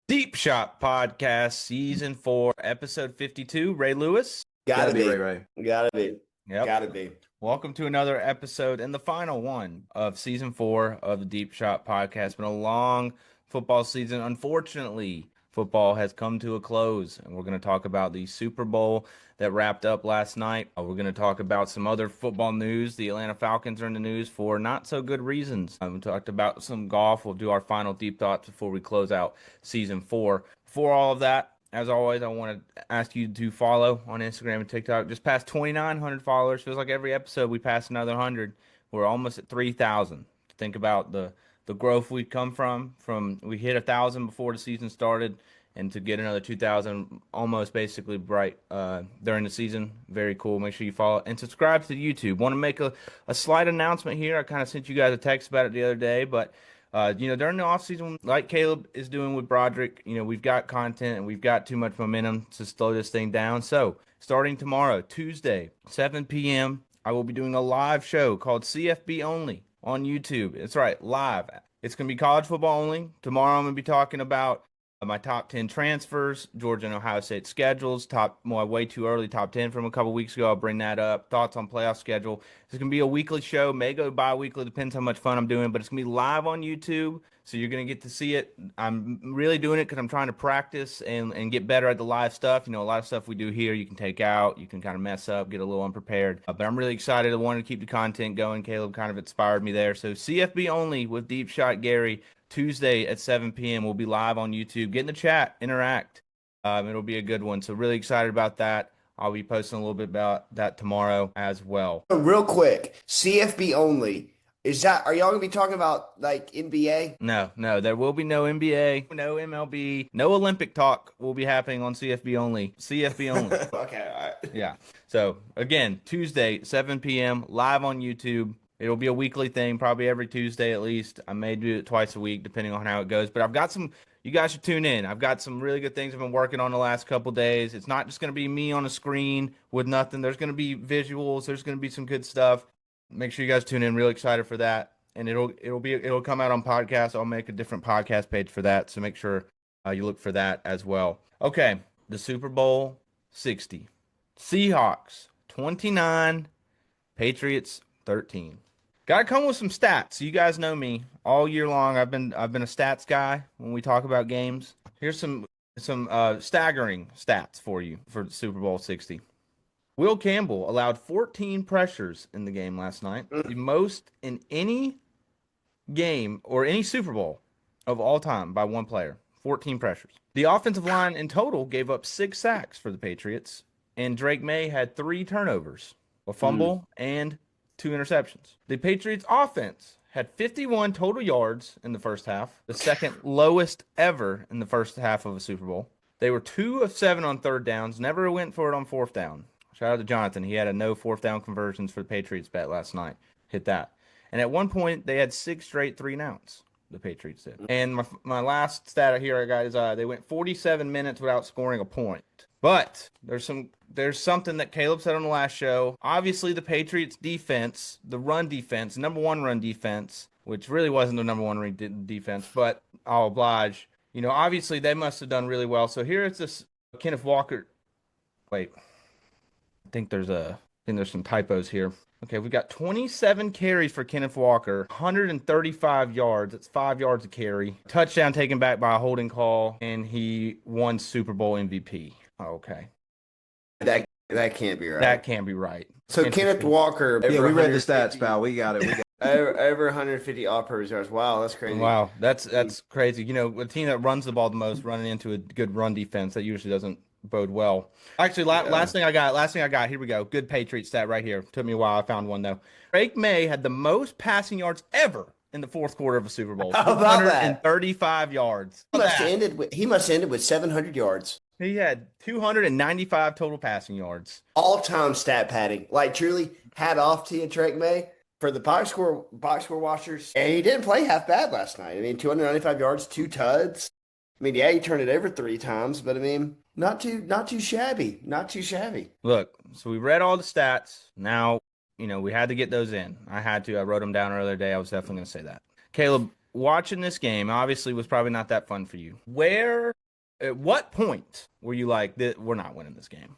Deep Shot Podcast, Season 4, Episode 52. Ray Lewis. Gotta be. Ray. Gotta be. Yep. Gotta be. Welcome to another episode and the final one of Season 4 of the Deep Shot Podcast. It's been a long football season. Unfortunately, football has come to a close, and we're going to talk about the Super Bowl that wrapped up last night. We're going to talk about some other football news. The Atlanta Falcons are in the news for not so good reasons. We talked about some golf. We'll do our final deep thoughts before we close out Season 4. For all of that, as always, I want to ask you to follow on Instagram and TikTok. Just past 2,900 followers. Feels like every episode we pass another 100. We're almost at 3,000. Think about the growth we've come from we hit 1,000 before the season started, and to get another 2,000 almost basically right during the season. Very cool. Make sure you follow and subscribe to YouTube. Want to make a slight announcement here. I kind of sent you guys a text about it the other day, but during the offseason, like Caleb is doing with Broderick, we've got content and we've got too much momentum to slow this thing down. So starting tomorrow, Tuesday, 7 p.m., I will be doing a live show called CFB Only on YouTube. That's right, live. It's going to be college football only. Tomorrow I'm going to be talking about my top 10 transfers, Georgia and Ohio State schedules, way too early top 10 from a couple weeks ago. I'll bring that up. Thoughts on playoff schedule. It's going to be a weekly show, may go bi-weekly, depends how much fun I'm doing, but it's going to be live on YouTube, so you're going to get to see it. I'm really doing it because I'm trying to practice and get better at the live stuff. A lot of stuff we do here you can take out, you can kind of mess up, get a little unprepared, but I'm really excited. I wanted to keep the content going. Caleb kind of inspired me there. So CFB Only with Deep Shot Gary, Tuesday at 7 p.m. We'll be live on YouTube. Get in the chat, interact. It'll be a good one. So really excited about that. I'll be posting a little bit about that tomorrow as well. Real quick, CFB only. Are y'all gonna be talking about like NBA? No, there will be no NBA, no MLB, no Olympic talk will be happening on CFB Only. CFB Only. Okay, all right. Yeah. So again, Tuesday, 7 p.m. live on YouTube. It'll be a weekly thing, probably every Tuesday at least. I may do it twice a week, depending on how it goes. But I've got you guys should tune in. I've got some really good things I've been working on the last couple days. It's not just going to be me on a screen with nothing. There's going to be visuals. There's going to be some good stuff. Make sure you guys tune in. Really excited for that. And it'll come out on podcast. I'll make a different podcast page for that. So make sure you look for that as well. Okay, the Super Bowl 60. Seahawks 29, Patriots 13. Got to come with some stats. You guys know me all year long. I've been a stats guy when we talk about games. Here's some staggering stats for you for Super Bowl 60. Will Campbell allowed 14 pressures in the game last night, the most in any game or any Super Bowl of all time by one player. 14 pressures. The offensive line in total gave up 6 sacks for the Patriots, and Drake May had 3 turnovers, a fumble, and 2 interceptions. The Patriots offense had 51 total yards in the first half, the second lowest ever in the first half of a Super Bowl. They were 2 of 7 on third downs, never went for it on fourth down. Shout out to Jonathan. He had a no fourth down conversions for the Patriots bet last night. Hit that. And at one point, they had 6 straight 3-and-outs. The Patriots did. And my last stat here I got is they went 47 minutes without scoring a point. But there's something that Caleb said on the last show. Obviously, the Patriots defense, the run defense, number one run defense, which really wasn't the number one run defense, but I'll oblige. Obviously they must have done really well. So here is this Kenneth Walker. Wait, I think there's some typos here. Okay, we got 27 carries for Kenneth Walker, 135 yards. That's 5 yards a carry. Touchdown taken back by a holding call, and he won Super Bowl MVP. Okay. That can't be right. That can't be right. So Kenneth Walker. Yeah, we read the stats, pal. We got it. Over 150 all-purpose yards. Wow, that's crazy. Wow, that's crazy. A team that runs the ball the most, running into a good run defense, that usually doesn't bode well. Actually, last thing I got. Here we go. Good Patriots stat right here. Took me a while. I found one though. Drake May had the most passing yards ever in the fourth quarter of a Super Bowl. How about that? 135 yards. He must have ended with 700 yards. He had 295 total passing yards. All-time stat padding. Like, truly, hat off to you, Drake May, for the box score watchers. And he didn't play half bad last night. 295 yards, 2 tuds. Yeah, he turned it over 3 times, but not too shabby. Not too shabby. Look, so we read all the stats. Now, we had to get those in. I had to. I wrote them down earlier today. I was definitely going to say that. Caleb, watching this game obviously was probably not that fun for you. At what point were you like, we're not winning this game?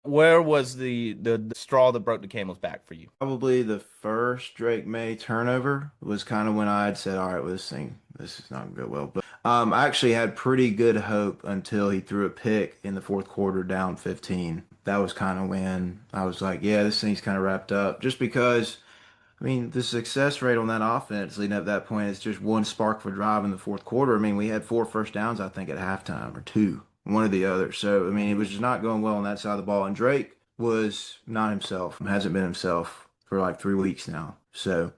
Where was the straw that broke the camel's back for you? Probably the first Drake May turnover was kind of when I had said, all right, well, this is not going to go well. But I actually had pretty good hope until he threw a pick in the fourth quarter down 15. That was kind of when I was like, yeah, this thing's kind of wrapped up. Just because, I mean, the success rate on that offense leading up to that point is just one spark for drive in the fourth quarter. I mean, we had 4 first downs, I think, at halftime or two, one or the other. So, I mean, it was just not going well on that side of the ball. And Drake was not himself, hasn't been himself for like 3 weeks now. So,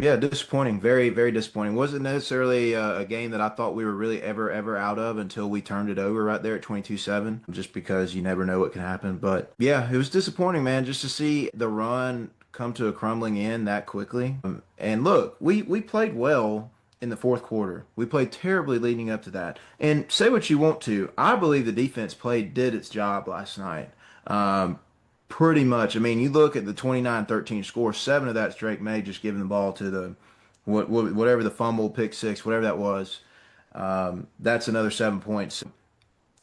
yeah, disappointing. Very, very disappointing. Wasn't necessarily a game that I thought we were really ever out of until we turned it over right there at 22-7, just because you never know what can happen. But yeah, it was disappointing, man, just to see the run come to a crumbling end that quickly. And look, we played well in the fourth quarter. We played terribly leading up to that. And say what you want to, I believe the defense did its job last night. Pretty much. I mean, you look at the 29-13 score, 7 of that's Drake May just giving the ball to the whatever the fumble, pick six, whatever that was. That's another 7 points.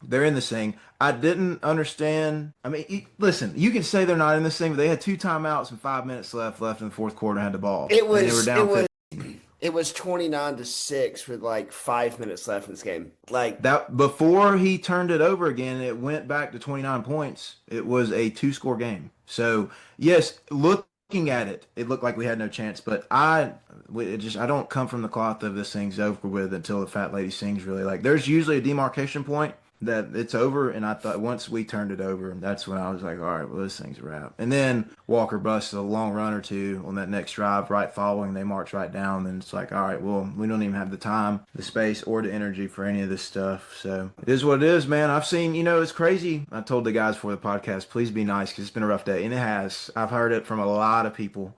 They're in this thing. I didn't understand. I mean, listen, you can say they're not in this thing, but they had 2 timeouts and 5 minutes left in the fourth quarter and had the ball. It And they were was down it was 50. it was 29-6 with like 5 minutes left in this game. Like That before he turned it over again, it went back to 29 points. It was a 2-score game. So yes, looking at it, it looked like we had no chance. But I don't come from the cloth of this thing's over with until the fat lady sings. Really, like there's usually a demarcation point that it's over, and I thought once we turned it over, that's when I was like, all right, well this thing's a wrap. And then Walker busted a long run or two on that next drive, right following. They marched right down, and it's like, all right, well we don't even have the time, the space, or the energy for any of this stuff. So it is what it is, man. I've seen, it's crazy. I told the guys for the podcast, please be nice because it's been a rough day, and it has. I've heard it from a lot of people.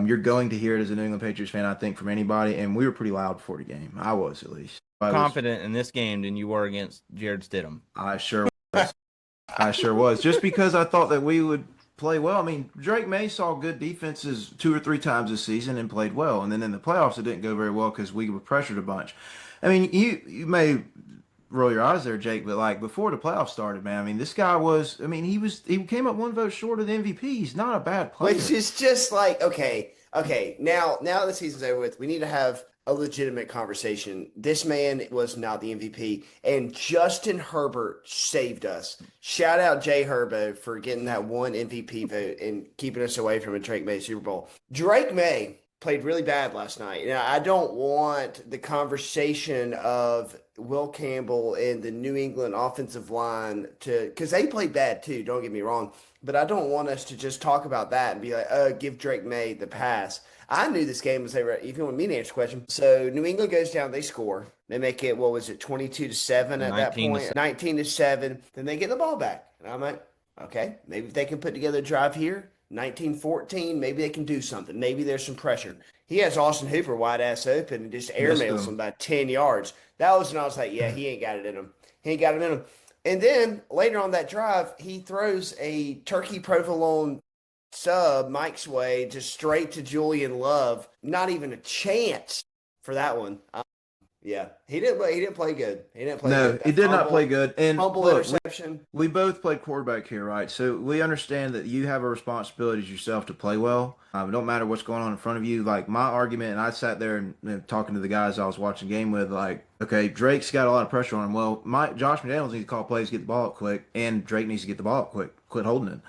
You're going to hear it as a New England Patriots fan, I think, from anybody, and we were pretty loud before the game. I was, at least. Confident in this game than you were against Jared Stidham. I sure was. I sure was. Just because I thought that we would play well. I mean, Drake May saw good defenses 2 or 3 times this season and played well. And then in the playoffs, it didn't go very well because we were pressured a bunch. I mean, you may roll your eyes there, Jake, but like before the playoffs started, man, I mean, this guy was, I mean, he came up 1 vote short of the MVP. He's not a bad player. which is just like okay. Now the season's over with. We need to have a legitimate conversation. This man was not the MVP, and Justin Herbert saved us. Shout out Jay Herbo for getting that one MVP vote and keeping us away from a Drake May Super Bowl. Drake May played really bad last night. Now, I don't want the conversation of Will Campbell and the New England offensive line because they played bad too, don't get me wrong. But I don't want us to just talk about that and be like, give Drake May the pass. I knew this game was over. If you want me to answer the question. So New England goes down, they score. They make it, what was it, 22-7 at that point? 19-7. Then they get the ball back. And I'm like, okay, maybe if they can put together a drive here, 19-14, maybe they can do something. Maybe there's some pressure. He has Austin Hooper wide ass open and just airmails him by 10 yards. That was when I was like, yeah, he ain't got it in him. He ain't got it in him. And then later on that drive, he throws a turkey provolone sub Mike's way just straight to Julian Love. Not even a chance for that one. Yeah, he didn't play good. He didn't play good. He did not play good. And fumble look, interception. we both played quarterback here, right? So we understand that you have a responsibility as yourself to play well. It don't matter what's going on in front of you. Like my argument, and I sat there and talking to the guys I was watching the game with, like, okay, Drake's got a lot of pressure on him. Well, Josh McDaniels needs to call plays, get the ball up quick, and Drake needs to get the ball up quick, quit holding it.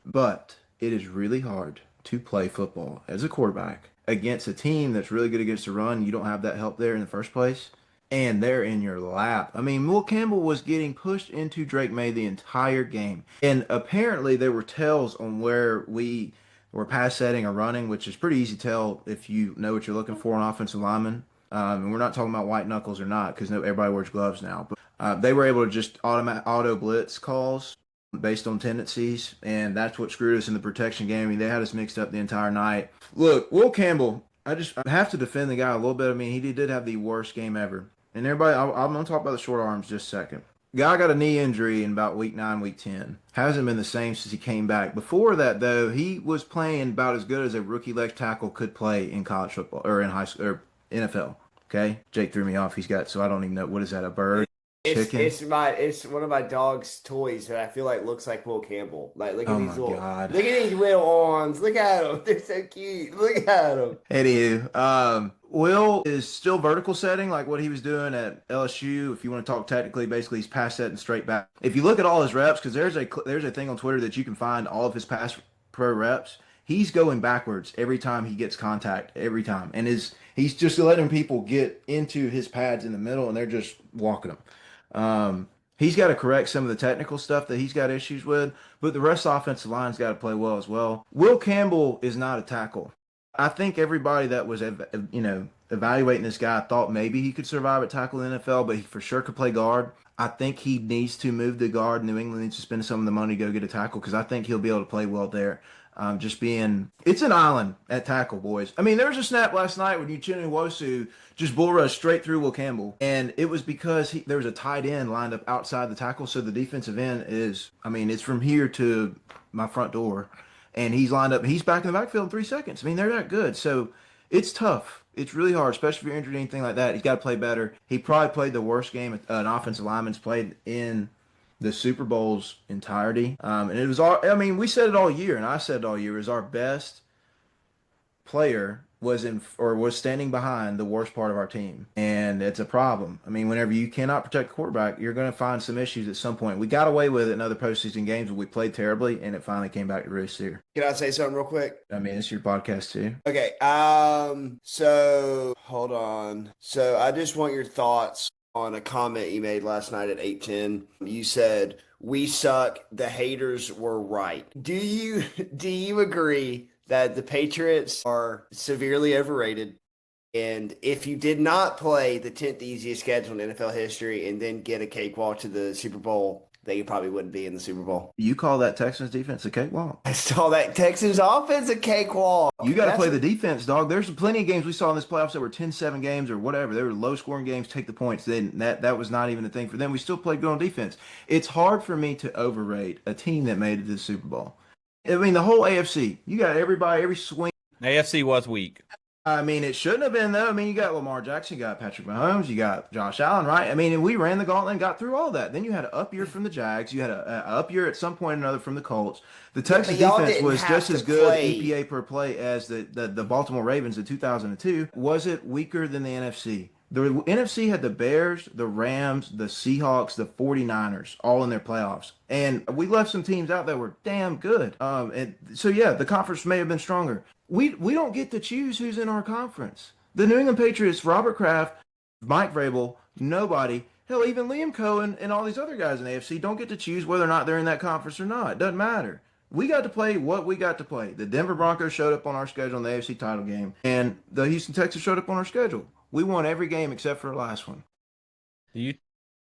But it is really hard to play football as a quarterback against a team that's really good against the run. You don't have that help there in the first place, and they're in your lap. I mean, Will Campbell was getting pushed into Drake May the entire game, and apparently there were tells on where we were pass setting or running, which is pretty easy to tell if you know what you're looking for on offensive linemen. And we're not talking about white knuckles or not, because everybody wears gloves now. But they were able to just auto blitz calls based on tendencies, and that's what screwed us in the protection game. I mean, they had us mixed up the entire night. Look, Will Campbell, I have to defend the guy a little bit. I mean, he did have the worst game ever. And everybody, I'm going to talk about the short arms just a second. Guy got a knee injury in about week 9, week 10. Hasn't been the same since he came back. Before that, though, he was playing about as good as a rookie left tackle could play in college football or in high school or NFL. Okay, Jake threw me off. So I don't even know what is that, a bird, chicken? It's one of my dog's toys that I feel like looks like Will Campbell. Like Oh my God. look at these little arms. Look at them. They're so cute. Look at them. Anywho, Will is still vertical setting like what he was doing at LSU. If you want to talk technically, basically he's pass setting straight back. If you look at all his reps, because there's a thing on Twitter that you can find all of his pass pro reps. He's going backwards every time he gets contact, every time, and he's just letting people get into his pads in the middle, and they're just walking them. He's got to correct some of the technical stuff that he's got issues with, but the rest of the offensive line's got to play well as well. Will Campbell is not a tackle. I think everybody that was, evaluating this guy thought maybe he could survive at tackle in the NFL, but he for sure could play guard. I think he needs to move to guard. New England needs to spend some of the money to go get a tackle because I think he'll be able to play well there. It's an island at tackle, boys. I mean, there was a snap last night when Uchenna Nwosu just bull rushed straight through Will Campbell, and it was because there was a tight end lined up outside the tackle, so the defensive end it's from here to my front door, and he's lined up. He's back in the backfield in 3 seconds. I mean, they're that good, so it's tough. It's really hard, especially if you're injured or anything like that. He's got to play better. He probably played the worst game an offensive lineman's played in the Super Bowl's entirety. And it was we said it all year, and I said it all year, is our best player was standing behind the worst part of our team. And it's a problem. I mean, whenever you cannot protect the quarterback, you're going to find some issues at some point. We got away with it in other postseason games where we played terribly, and it finally came back to roost here. Can I say something real quick? I mean, it's your podcast too. Okay. So hold on. So I just want your thoughts on a comment you made last night at 8:10. You said, "We suck. The haters were right." Do you agree that the Patriots are severely overrated? And if you did not play the 10th easiest schedule in NFL history and then get a cakewalk to the Super Bowl, that you probably wouldn't be in the Super Bowl. You call that Texans defense a cakewalk? I saw that Texans offense a cakewalk. You got to play the defense, dog. There's plenty of games we saw in this playoffs that were 10-7 games or whatever. They were low-scoring games, take the points. Then that was not even a thing for them. We still played good on defense. It's hard for me to overrate a team that made it to the Super Bowl. I mean, the whole AFC, you got everybody, every swing. AFC was weak. I mean, it shouldn't have been, though. I mean, you got Lamar Jackson, you got Patrick Mahomes, you got Josh Allen, right? I mean, and we ran the gauntlet and got through all that. Then you had an up year from the Jags. You had an up year at some point or another from the Colts. The Texans defense was just as good EPA per play as the Baltimore Ravens in 2002. Was it weaker than the NFC? The NFC had the Bears, the Rams, the Seahawks, the 49ers all in their playoffs. And we left some teams out that were damn good. The conference may have been stronger. We don't get to choose who's in our conference. The New England Patriots, Robert Kraft, Mike Vrabel, nobody, hell, even Liam Cohen and all these other guys in the AFC don't get to choose whether or not they're in that conference or not. It doesn't matter. We got to play what we got to play. The Denver Broncos showed up on our schedule in the AFC title game, and the Houston Texans showed up on our schedule. We won every game except for the last one.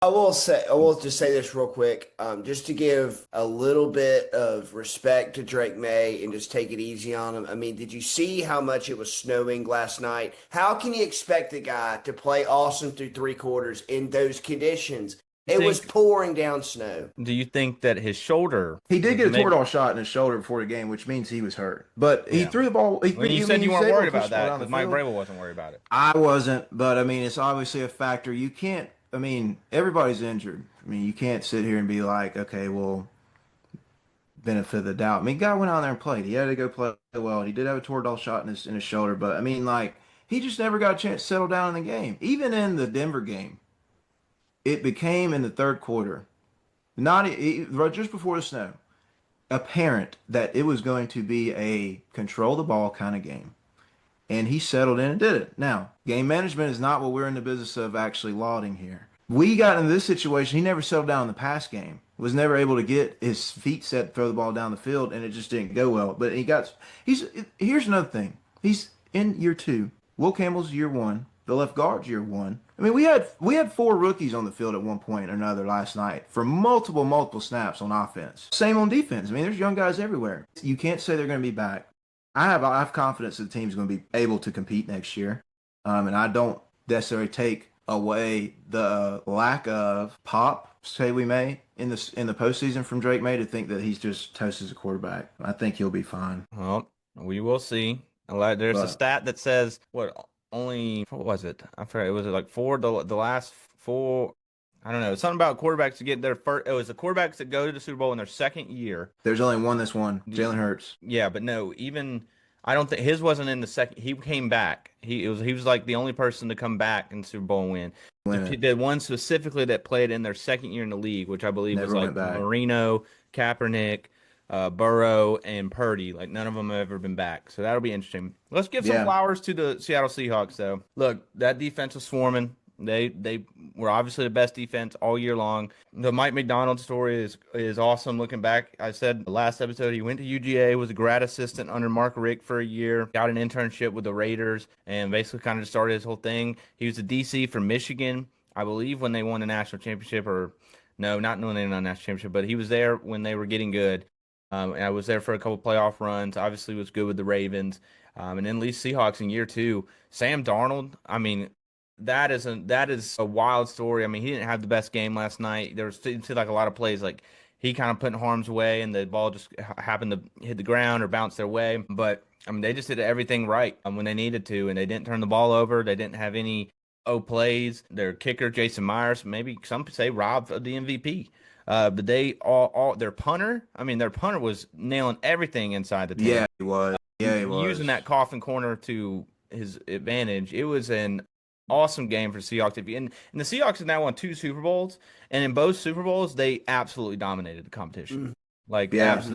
I will just say this real quick, just to give a little bit of respect to Drake May and just take it easy on him. I mean, did you see how much it was snowing last night? How can you expect a guy to play awesome through 3 quarters in those conditions? It was pouring down snow. Do you think that his shoulder? He did get a Toradol shot in his shoulder before the game, which means he was hurt. But he threw the ball. You said you weren't worried about that because Mike Vrabel wasn't worried about it. I wasn't, but I mean, it's obviously a factor. You can't. I mean, everybody's injured. I mean, you can't sit here and be like, okay, well, benefit of the doubt. I mean, guy went out there and played. He had to go play well. He did have a Toradol shot in his shoulder, but I mean, like, he just never got a chance to settle down in the game. Even in the Denver game. It became in the third quarter, just before the snow, apparent that it was going to be a control the ball kind of game. And he settled in and did it. Now, game management is not what we're in the business of actually lauding here. We got into this situation. He never settled down in the pass game. Was never able to get his feet set to throw the ball down the field, and it just didn't go well. But here's another thing. He's in year 2. Will Campbell's year 1. The left guard's year 1. I mean, we had 4 rookies on the field at one point or another last night for multiple snaps on offense. Same on defense. I mean, there's young guys everywhere. You can't say they're going to be back. I have confidence that the team's going to be able to compete next year, and I don't necessarily take away the lack of pop, say we may, in the postseason from Drake May to think that he's just toast as a quarterback. I think he'll be fine. Well, we will see. There's a stat that says only what was it? I forgot. It was like the last four. I don't know. Something about quarterbacks to get their first. It was the quarterbacks that go to the Super Bowl in their second year. There's only one that's won. Jalen Hurts. Yeah, but no, even I don't think his wasn't in the second. He came back. He was like the only person to come back in the Super Bowl and win. Win it. The one specifically that played in their second year in the league, which I believe Never was went like back. Marino, Kaepernick, Burrow, and Purdy. Like none of them have ever been back. So that'll be interesting. Let's give some Yeah. flowers to the Seattle Seahawks, though. Look, that defense was swarming. They were obviously the best defense all year long. The Mike McDonald story is awesome. Looking back, I said the last episode he went to UGA, was a grad assistant under Mark Richt for a year, got an internship with the Raiders, and basically kind of just started his whole thing. He was a DC for Michigan, I believe, when they won the national championship, or no, not when they won the national championship, but he was there when they were getting good. And I was there for a couple playoff runs. Obviously, was good with the Ravens, and then least Seahawks in year two. Sam Darnold, I mean. That is a wild story. I mean, he didn't have the best game last night. There was like a lot of plays like he kind of put in harm's way, and the ball just happened to hit the ground or bounce their way. But I mean, they just did everything right when they needed to, and they didn't turn the ball over. They didn't have any plays. Their kicker, Jason Myers, maybe some say robbed of the MVP. But they all their punter. I mean, their punter was nailing everything inside the 10. Yeah, he was. Yeah, he was. Using that coffin corner to his advantage. It was an awesome game for Seahawks. And the Seahawks have now won 2 Super Bowls, and in both Super Bowls, they absolutely dominated the competition. Like, Yeah. absolutely.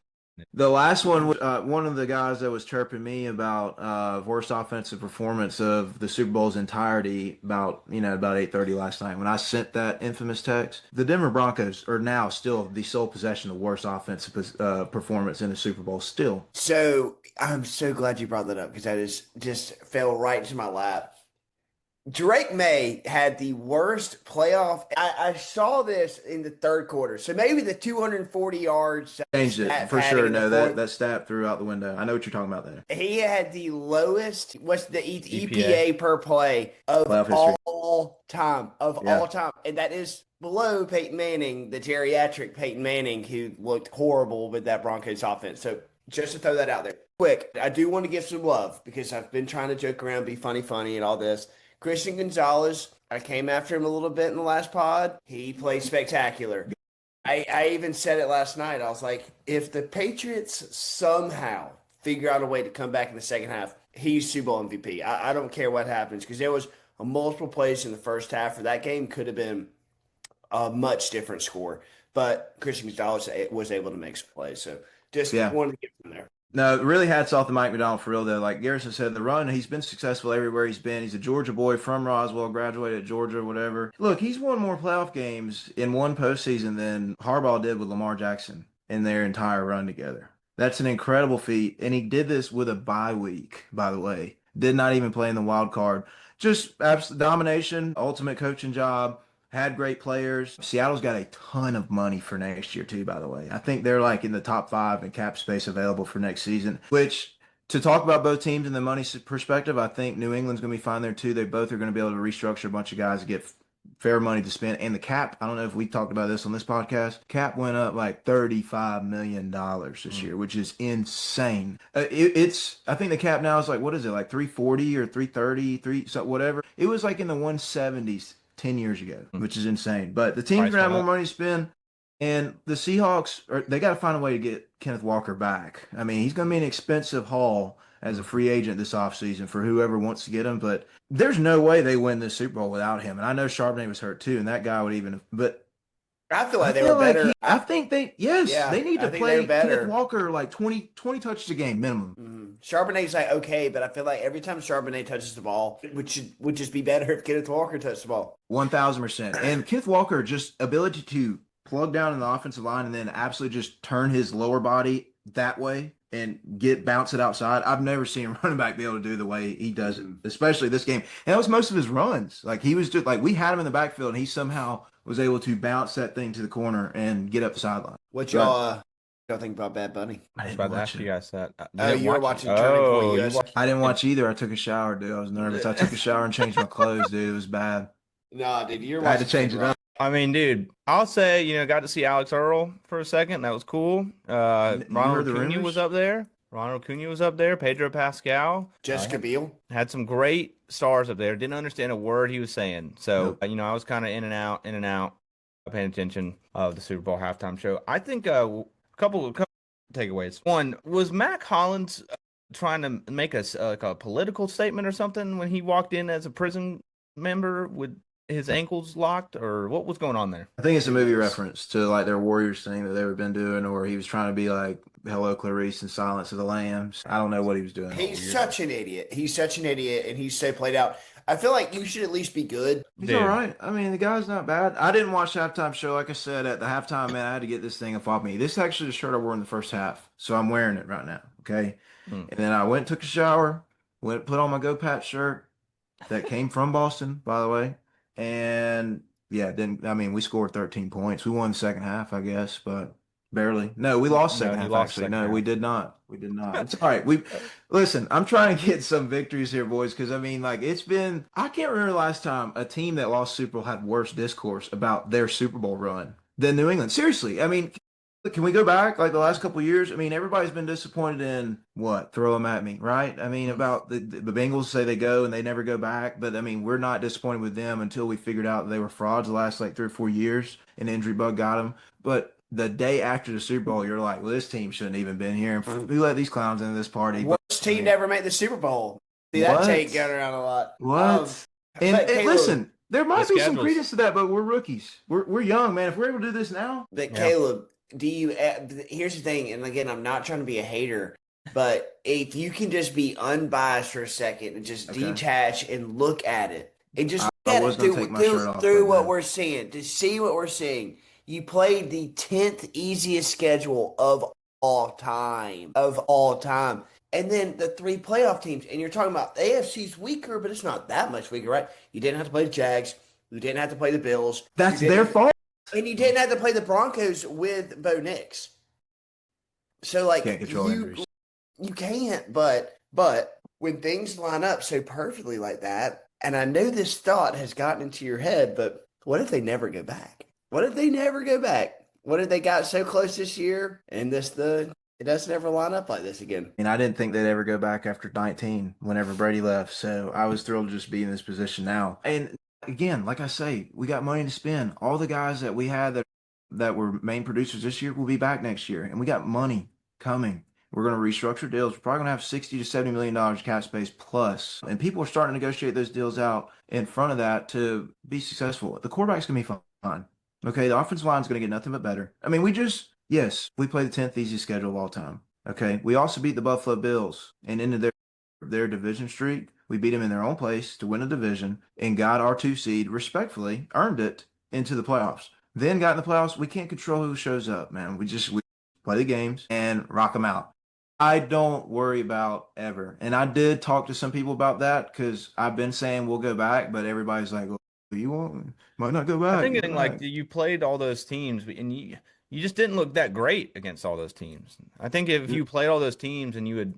The last one was one of the guys that was chirping me about worst offensive performance of the Super Bowl's entirety about 8:30 last night when I sent that infamous text. The Denver Broncos are now still the sole possession of worst offensive performance in the Super Bowl still. So I'm so glad you brought that up because that is just fell right into my lap. Drake May had the worst playoff. I saw this in the third quarter. So maybe the 240 yards Changed it stat for padding sure. in the No, fourth. that stat threw out the window. I know what you're talking about there. He had the lowest, what's the EPA. EPA per play of Playoff history. all time, Yeah. all time. And that is below Peyton Manning, the geriatric Peyton Manning, who looked horrible with that Broncos offense. So just to throw that out there. Quick, I do want to give some love because I've been trying to joke around, be funny and all this. Christian Gonzalez, I came after him a little bit in the last pod. He played spectacular. I even said it last night. I was like, if the Patriots somehow figure out a way to come back in the second half, he's Super Bowl MVP. I don't care what happens because there was multiple plays in the first half where that game could have been a much different score. But Christian Gonzalez was able to make some plays. So just wanted to get from there. No, really hats off to Mike McDonald for real though. Like Garrison said, the run, he's been successful everywhere he's been. He's a Georgia boy from Roswell, graduated at Georgia, whatever. Look, he's won more playoff games in one postseason than Harbaugh did with Lamar Jackson in their entire run together. That's an incredible feat. And he did this with a bye week, by the way. Did not even play in the wild card. Just absolute domination, ultimate coaching job. Had great players. Seattle's got a ton of money for next year, too, by the way. I think they're like in the top 5 in cap space available for next season, which to talk about both teams in the money perspective, I think New England's going to be fine there, too. They both are going to be able to restructure a bunch of guys to get fair money to spend. And the cap, I don't know if we talked about this on this podcast, cap went up like $35 million this year, which is insane. I think the cap now is like, what is it, like 340 or 330, so whatever. It was like in the 170s. 10 years ago, which is insane. But the team's going to have more money to spend, and the Seahawks, they got to find a way to get Kenneth Walker back. I mean, he's going to be an expensive haul as a free agent this offseason for whoever wants to get him, but there's no way they win this Super Bowl without him. And I know Charbonnet was hurt too, and that guy would even, but I feel like they were better. I think they need to play Kenneth Walker like 20 touches a game minimum. Mm-hmm. Charbonnet's like okay, but I feel like every time Charbonnet touches the ball, it would just be better if Kenneth Walker touched the ball. 1,000%. And Kenneth Walker, just ability to plug down in the offensive line and then absolutely just turn his lower body that way and bounce it outside. I've never seen a running back be able to do the way he does it, especially this game. And that was most of his runs. Like he was just like, we had him in the backfield and he somehow was able to bounce that thing to the corner and get up the sideline. What y'all think about Bad Bunny? I was about to ask you guys that. You were watching Turning Point US. I didn't watch either. I took a shower, dude. I was nervous. I took a shower and changed my clothes, dude. It was bad. Nah, dude, I had to change it up. I mean, dude, I'll say, got to see Alex Earl for a second. That was cool. Ronald Acuna was up there. Ronald Acuna was up there. Pedro Pascal Jessica Biel. had some great stars up there. Didn't understand a word he was saying. So, Nope. I was kind of in and out, paying attention of the Super Bowl halftime show. I think couple takeaways. One, was Mac Hollins trying to make like a political statement or something when he walked in as a prison member with his ankles locked, or what was going on there? I think it's a movie reference to like their Warriors thing that they've been doing, or he was trying to be like "Hello, Clarice" and "Silence of the Lambs." I don't know what he was doing. He's such an idiot. He's such an idiot, and he's so played out. I feel like you should at least be good. He's Dude. all right. I mean, the guy's not bad. I didn't watch the halftime show. Like I said, at the halftime, man, I had to get this thing off me. This is actually the shirt I wore in the first half, so I'm wearing it right now. Okay. And then I went and took a shower, went put on my Go Pat shirt that came from Boston, by the way. And yeah, we scored 13 points. We won the second half, I guess, but barely. No, we lost second half, actually. No, we did not. We did not. It's all right. Listen, I'm trying to get some victories here, boys, because it's been, I can't remember the last time a team that lost Super Bowl had worse discourse about their Super Bowl run than New England. Seriously. Can we go back like the last couple of years? Everybody's been disappointed in what? Throw them at me, right? About the Bengals say they go and they never go back, but we're not disappointed with them until we figured out they were frauds the last like 3 or 4 years, and injury bug got them. But the day after the Super Bowl, you're like, well, this team shouldn't even been here. Who let these clowns into this party? Worst team to ever make the Super Bowl. See that take going around a lot. What? And listen, there might be some credence to that, but we're rookies. We're young, man. If we're able to do this now, but Caleb. Here's the thing, and again, I'm not trying to be a hater, but if you can just be unbiased for a second and just detach and look at it, and just look at it through what we're seeing, to see what we're seeing. You played the 10th easiest schedule of all time. And then the 3 playoff teams, and you're talking about the AFC's weaker, but it's not that much weaker, right? You didn't have to play the Jags. You didn't have to play the Bills. That's their fault. And you didn't have to play the Broncos with Bo Nix. So, like, can't control injuries. You can't, but when things line up so perfectly like that, and I know this thought has gotten into your head, but what if they never go back? What if they never go back? What if they got so close this year and it doesn't ever line up like this again? And I didn't think they'd ever go back after 19 whenever Brady left. So I was thrilled to just be in this position now. And again, like I say, we got money to spend. All the guys that we had that were main producers this year will be back next year, and we got money coming. We're going to restructure deals. We're probably going to have $60 to $70 million cap space plus, and people are starting to negotiate those deals out in front of that to be successful. The quarterback's going to be fine. Okay, the offensive line's going to get nothing but better. We play the 10th easiest schedule of all time. Okay, we also beat the Buffalo Bills and into their division streak. We beat them in their own place to win a division and got our 2 seed, respectfully, earned it into the playoffs. Then got in the playoffs. We can't control who shows up, man. We play the games and rock them out. I don't worry about ever. And I did talk to some people about that because I've been saying we'll go back, but everybody's like, well, might not go back. I think you played all those teams and you just didn't look that great against all those teams. I think if you played all those teams and you would,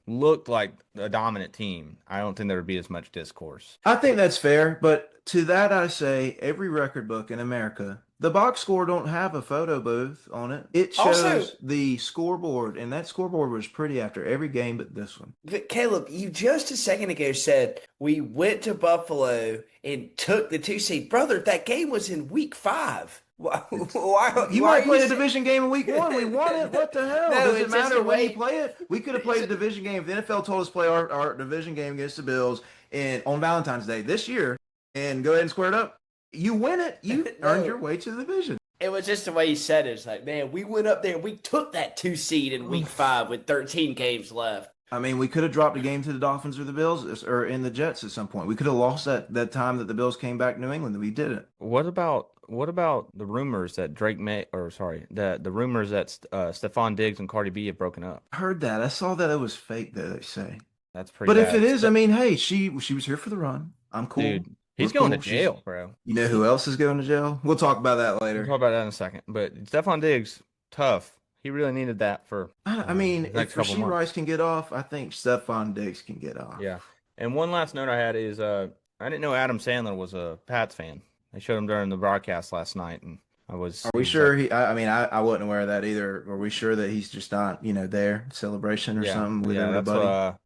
looked like a dominant team, I don't think there would be as much discourse. I think that's fair, but to that I say every record book in America, the box score don't have a photo booth on it. It shows the scoreboard, and that scoreboard was pretty after every game but this one. But Caleb, you just a second ago said we went to Buffalo and took the 2 seed. Brother, that game was in week 5. You might play a division game in week 1. We won it. What the hell? No, does it matter when you play it? We could have played a division game. If the NFL told us to play our division game against the Bills on Valentine's Day this year and go ahead and square it up, you win it. You earned your way to the division. It was just the way you said it. It's like, man, we went up there and we took that 2 seed in week 5 with 13 games left. We could have dropped a game to the Dolphins or the Bills or in the Jets at some point. We could have lost that time that the Bills came back to New England. We didn't. What about the rumors that the rumors that Stephon Diggs and Cardi B have broken up? I heard that. I saw that it was fake, though, they say. That's pretty bad. But if it is, hey, she was here for the run. I'm cool. Dude, he's going to jail, bro. You know who else is going to jail? We'll talk about that later. We'll talk about that in a second. But Stephon Diggs, tough. He really needed that for. If Rasheed Rice can get off, I think Stephon Diggs can get off. Yeah. And one last note I had is I didn't know Adam Sandler was a Pats fan. They showed him during the broadcast last night, and Are we sure I mean, I wasn't aware of that either. Are we sure that he's just not, there celebration or Yeah, something with yeah, that's everybody?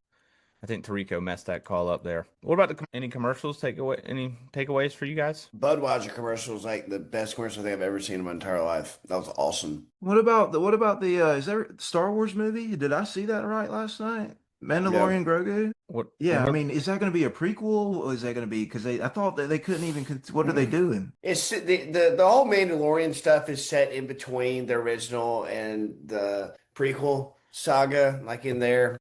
I think Tarico messed that call up there. What about any commercials? Any takeaways for you guys? Budweiser commercial was like the best commercial I think I've ever seen in my entire life. That was awesome. What about the is there Star Wars movie? Did I see that right last night? Yeah. Mandalorian Grogu? Yeah, I What mean, is that going to be a prequel or is that going to be because I thought that they couldn't even what are they doing? It's the whole Mandalorian stuff is set in between the original and the prequel saga, like in there.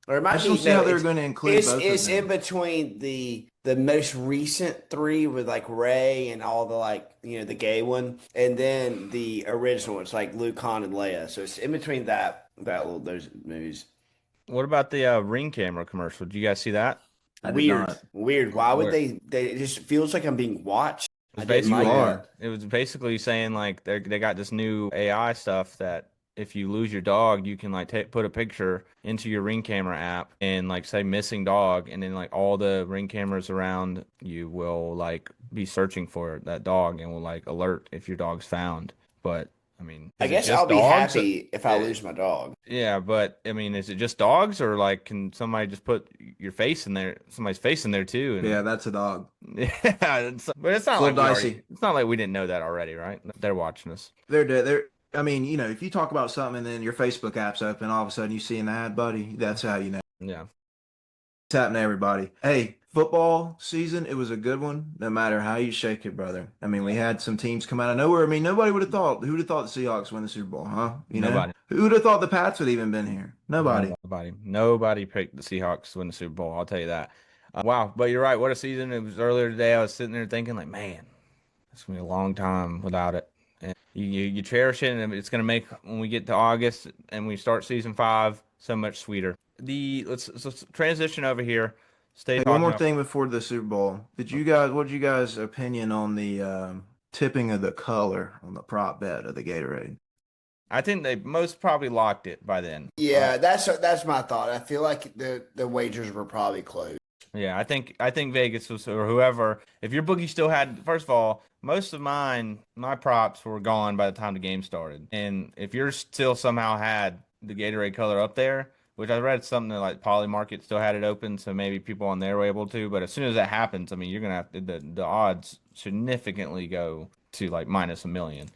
Or it I might just don't be see no, how they're going to include both of it's in them. between the most recent three with like Rey and all the like the gay one, and then the original. It's like Luke, Han, and Leia. So it's in between that little those movies. what about the Ring camera commercial? Did you guys see that? I did not. Weird. Why would Where they? It just feels like I'm being watched. it I was didn't You like basically that. are. it was basically saying like they got this new AI stuff that if you lose your dog, you can like put a picture into your Ring camera app and like say missing dog, and then like all the Ring cameras around you will like be searching for that dog and will like alert if your dog's found. But I mean, I is it guess I'll just be dogs? happy if I lose my dog. Yeah, but I mean, is it just dogs, or like can somebody just put your face in there, somebody's face in there too? Yeah, that's a dog. Yeah, but it's It's not a little like dicey. it's not like we didn't know that already, right? They're watching us. They're dead. I mean, if you talk about something and then your Facebook app's open, all of a sudden you see an ad, buddy. That's how you know. Yeah. It's happening to everybody. Hey, football season, it was a good one, no matter how you shake it, brother. I mean, we Yeah. had some teams come out of nowhere. I mean, nobody would have thought. Who would have thought the Seahawks win the Super Bowl, huh? Nobody. Who would have thought the Pats would even been here? Nobody. Nobody picked the Seahawks to win the Super Bowl. I'll tell you that. Wow, but you're right. What a season! It was earlier today. I was sitting there thinking, like, man, it's gonna be a long time without it. And you cherish it, and it's gonna make when we get to August and we start season 5 so much sweeter. Let's transition over here. Stay Hey, one talking more about. thing before the Super Bowl. What did you guys' opinion on the tipping of the color on the prop bet of the Gatorade? I think they most probably locked it by then. Yeah, that's my thought. I feel like the wagers were probably closed. Yeah, I think Vegas was or whoever. If your bookie still had, first of all, most of my props were gone by the time the game started. And if you're still somehow had the Gatorade color up there, which I read something that like Poly Market still had it open, so maybe people on there were able to. But as soon as that happens, I mean, you're gonna have the odds significantly go to like minus a million.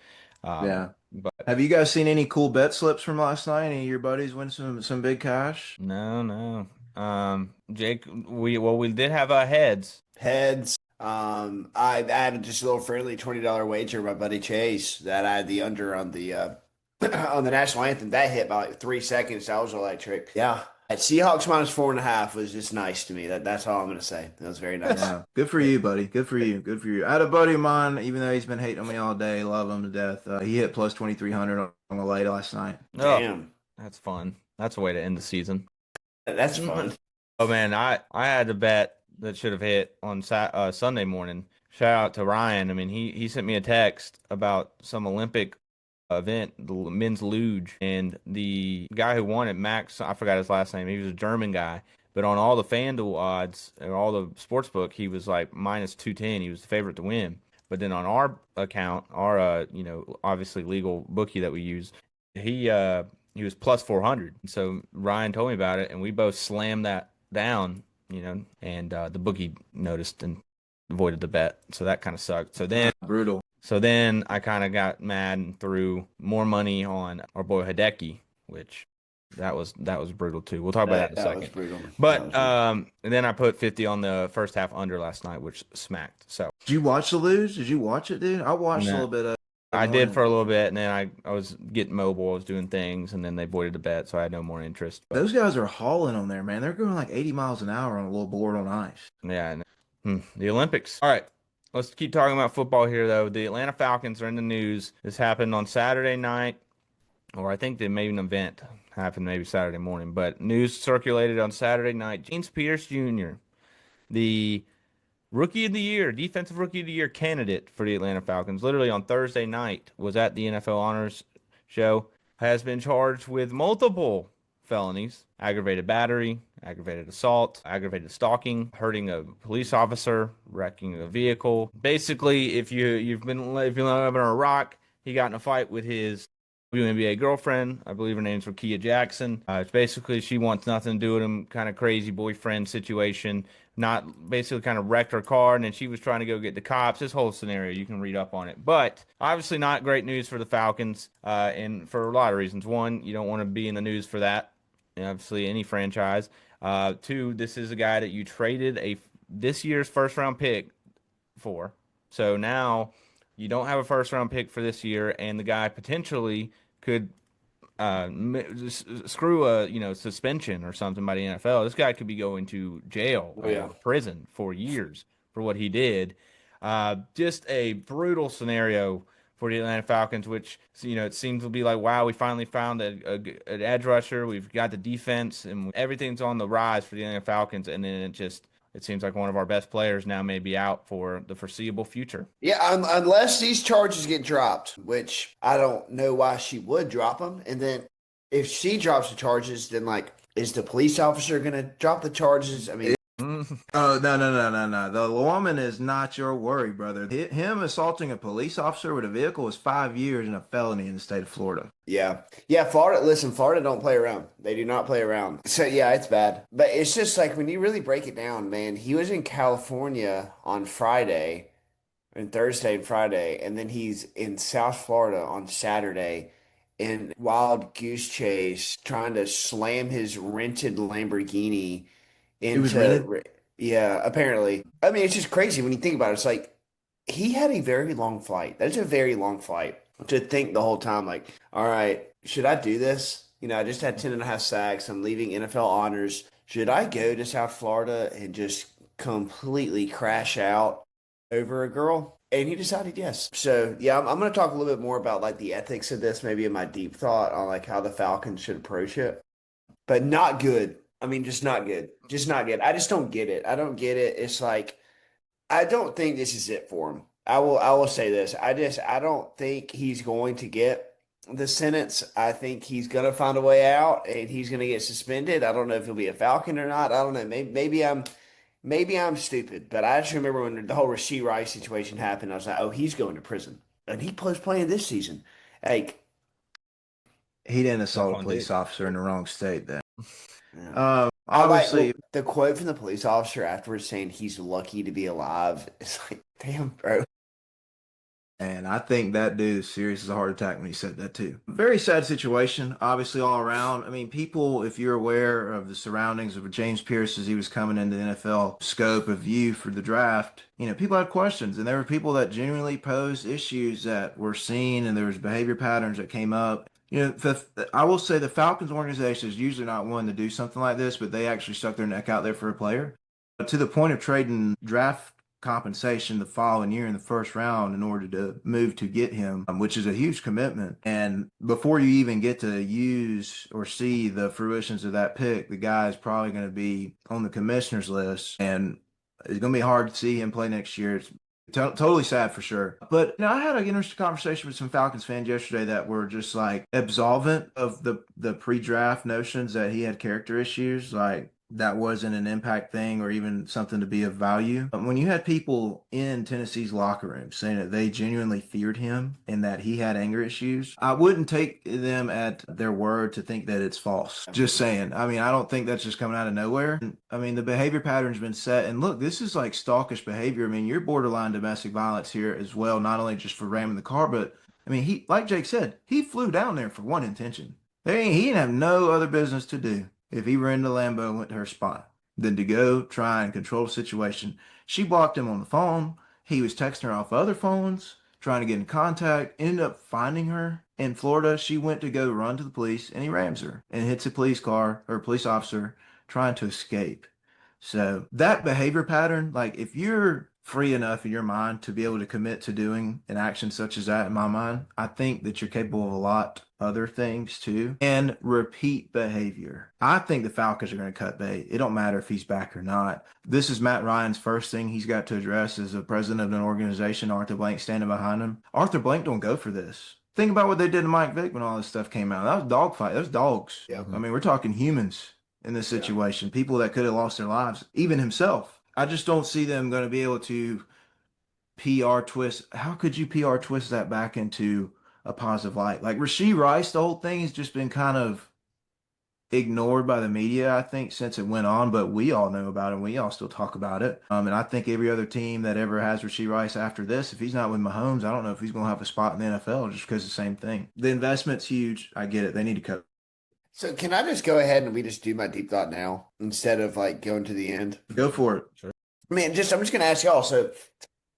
Yeah. But Have you guys seen any cool bet slips from last night? Any of your buddies win some big cash? no, no. Jake, we did have heads. Heads. I had just a little friendly $20 wager with my buddy Chase that I had the under on the on the national anthem. That hit by like 3 seconds. That was electric. Yeah. At Seahawks minus 4.5 was just nice to me. That's all I'm gonna say. That was very nice. Yeah. Good for you, buddy. Good for you. Good for you. I had a buddy of mine, even though he's been hating on me all day, love him to death. He hit plus 2,300 on the lay last night. Oh, Damn. that's fun. That's a way to end the season. That's fun. Oh man, I had a bet that should have hit on Sunday morning. Shout out to Ryan. I mean, he sent me a text about some Olympic event, the men's luge, and the guy who won it, Max, I forgot his last name. He was a German guy, but on all the FanDuel odds or all the sports book, he was like minus 210. He was the favorite to win. But then on our account, our obviously legal bookie that we use, he was plus 400. So Ryan told me about it, and we both slammed that down, and the bookie noticed and avoided the bet. So that kind of sucked. Brutal. So then I kind of got mad and threw more money on our boy Hideki, which that was brutal too. We'll talk about that in a That was second. brutal. But and then I put 50 on the first half under last night, which smacked. So Did you watch the lose? Did you watch it, dude? I watched a Nah. little bit of I it. did for a little bit, and then I was getting mobile. I was doing things, and then they voided the bet, so I had no more interest. But Those guys are hauling on there, man. They're going like 80 miles an hour on a little board on ice. yeah, the Olympics. All right, let's keep talking about football here, though. The Atlanta Falcons are in the news. This happened on Saturday night, or I think they made an event happened maybe Saturday morning, but news circulated on Saturday night. James Pierce Jr., the Rookie of the Year, Defensive Rookie of the Year candidate for the Atlanta Falcons, literally on Thursday night, was at the NFL Honors Show, has been charged with multiple felonies: aggravated battery, aggravated assault, aggravated stalking, hurting a police officer, wrecking a vehicle. Basically, if you've been living in Iraq, he got in a fight with his WNBA girlfriend. I believe her name's Rakia Jackson. It's basically she wants nothing to do with him, kind of crazy boyfriend situation. Not basically kind of wrecked her car, and then she was trying to go get the cops. This whole scenario, you can read up on it. But obviously, not great news for the Falcons, and for a lot of reasons. One, you don't want to be in the news for that. Obviously, any franchise. Two, this is a guy that you traded this year's first round pick for. So now you don't have a first round pick for this year, and the guy potentially could screw a suspension or something by the NFL. This guy could be going to jail or prison for years for what he did. Just a brutal scenario for the Atlanta Falcons, which it seems to be like, wow, we finally found an edge rusher. We've got the defense, and everything's on the rise for the Atlanta Falcons, and then it seems like one of our best players now may be out for the foreseeable future. Yeah, unless these charges get dropped, which I don't know why she would drop them. And then if she drops the charges, then is the police officer going to drop the charges? I mean, Oh, no. The woman is not your worry, brother. Him assaulting a police officer with a vehicle is 5 years and a felony in the state of Florida. Yeah. Florida. Listen, Florida don't play around. They do not play around. So yeah, it's bad. But it's just when you really break it down, man. He was in California on Friday, and Thursday and Friday, and then he's in South Florida on Saturday in wild goose chase, trying to slam his rented Lamborghini into. Yeah, apparently. I mean, it's just crazy when you think about it. It's he had a very long flight. That's a very long flight to think the whole time, all right, should I do this? I just had 10.5 sacks. I'm leaving NFL honors. Should I go to South Florida and just completely crash out over a girl? And he decided yes. So yeah, I'm going to talk a little bit more about the ethics of this, maybe in my deep thought on how the Falcons should approach it. But not good. I mean, just not good. Just not good. I just don't get it. I don't get it. It's I don't think this is it for him. I will say this. I don't think he's going to get the sentence. I think he's going to find a way out and he's going to get suspended. I don't know if he'll be a Falcon or not. I don't know. Maybe I'm stupid, but I just remember when the whole Rashee Rice situation happened, I was like, oh, he's going to prison. And he was playing this season. He didn't assault a police officer in the wrong state then. Yeah. Obviously, the quote from the police officer afterwards saying he's lucky to be alive. It's damn, bro. And I think that dude is serious as a heart attack when he said that too. Very sad situation, obviously, all around. I mean, people, if you're aware of the surroundings of James Pierce as he was coming into the NFL scope of view for the draft, people had questions, and there were people that genuinely posed issues that were seen, and there was behavior patterns that came up. I will say the Falcons organization is usually not one to do something like this, but they actually stuck their neck out there for a player to the point of trading draft compensation the following year in the first round in order to move to get him, which is a huge commitment. And before you even get to use or see the fruitions of that pick, the guy is probably going to be on the commissioner's list, and it's going to be hard to see him play next year. It's totally sad for sure. But I had an interesting conversation with some Falcons fans yesterday that were just absolvent of the pre-draft notions that he had character issues, that wasn't an impact thing or even something to be of value. When you had people in Tennessee's locker room saying that they genuinely feared him and that he had anger issues, I wouldn't take them at their word to think that it's false. Just saying. I mean, I don't think that's just coming out of nowhere. I mean, the behavior pattern's been set. And look, this is stalkish behavior. I mean, you're borderline domestic violence here as well, not only just for ramming the car, but I mean, he, like Jake said, he flew down there for one intention. He didn't have no other business to do if he were in the Lambo and went to her spot than to go try and control the situation. She blocked him on the phone. He was texting her off other phones, trying to get in contact, ended up finding her in Florida. She went to go run to the police, and he rams her and hits a police car or a police officer trying to escape. So that behavior pattern, if you're free enough in your mind to be able to commit to doing an action such as that, in my mind, I think that you're capable of a lot other things too. And repeat behavior. I think the Falcons are going to cut bait. It don't matter if he's back or not. This is Matt Ryan's first thing he's got to address as a president of an organization, Arthur Blank standing behind him. Arthur Blank don't go for this. Think about what they did to Mike Vick when all this stuff came out. That was dogfight. That was dogs. Yeah. I mean, we're talking humans in this situation. People that could have lost their lives, even himself. I just don't see them going to be able to PR twist. How could you PR twist that back into a positive light? Like Rashee Rice, the whole thing has just been kind of ignored by the media, I think, since it went on, but we all know about it and we all still talk about it. And I think every other team that ever has Rashee Rice after this, if he's not with Mahomes, I don't know if he's going to have a spot in the NFL just because of the same thing. The investment's huge. I get it. They need to cut. So can I just go ahead and we just do my deep thought now instead of like going to the end? Go for it. Sure. I mean, I'm just going to ask y'all. So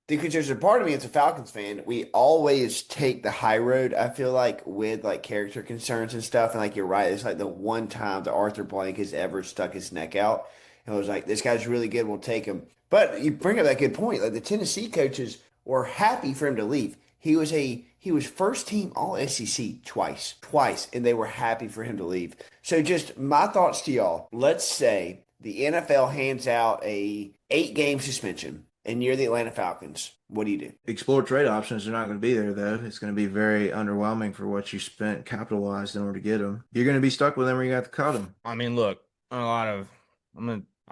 because there's a part of me that's a Falcons fan, we always take the high road, I feel like, with like character concerns and stuff. And like you're right, it's like the one time that Arthur Blank has ever stuck his neck out and was like, this guy's really good, we'll take him. But you bring up that good point. Like the Tennessee coaches were happy for him to leave. He was first team all SEC twice, and they were happy for him to leave. So just my thoughts to y'all. Let's say the NFL hands out a 8-game suspension and you're the Atlanta Falcons. What do you do? Explore trade options are not going to be there, though. It's going to be very underwhelming for what you spent capitalized in order to get them. You're going to be stuck with them or you got to cut them. I mean, look, I'm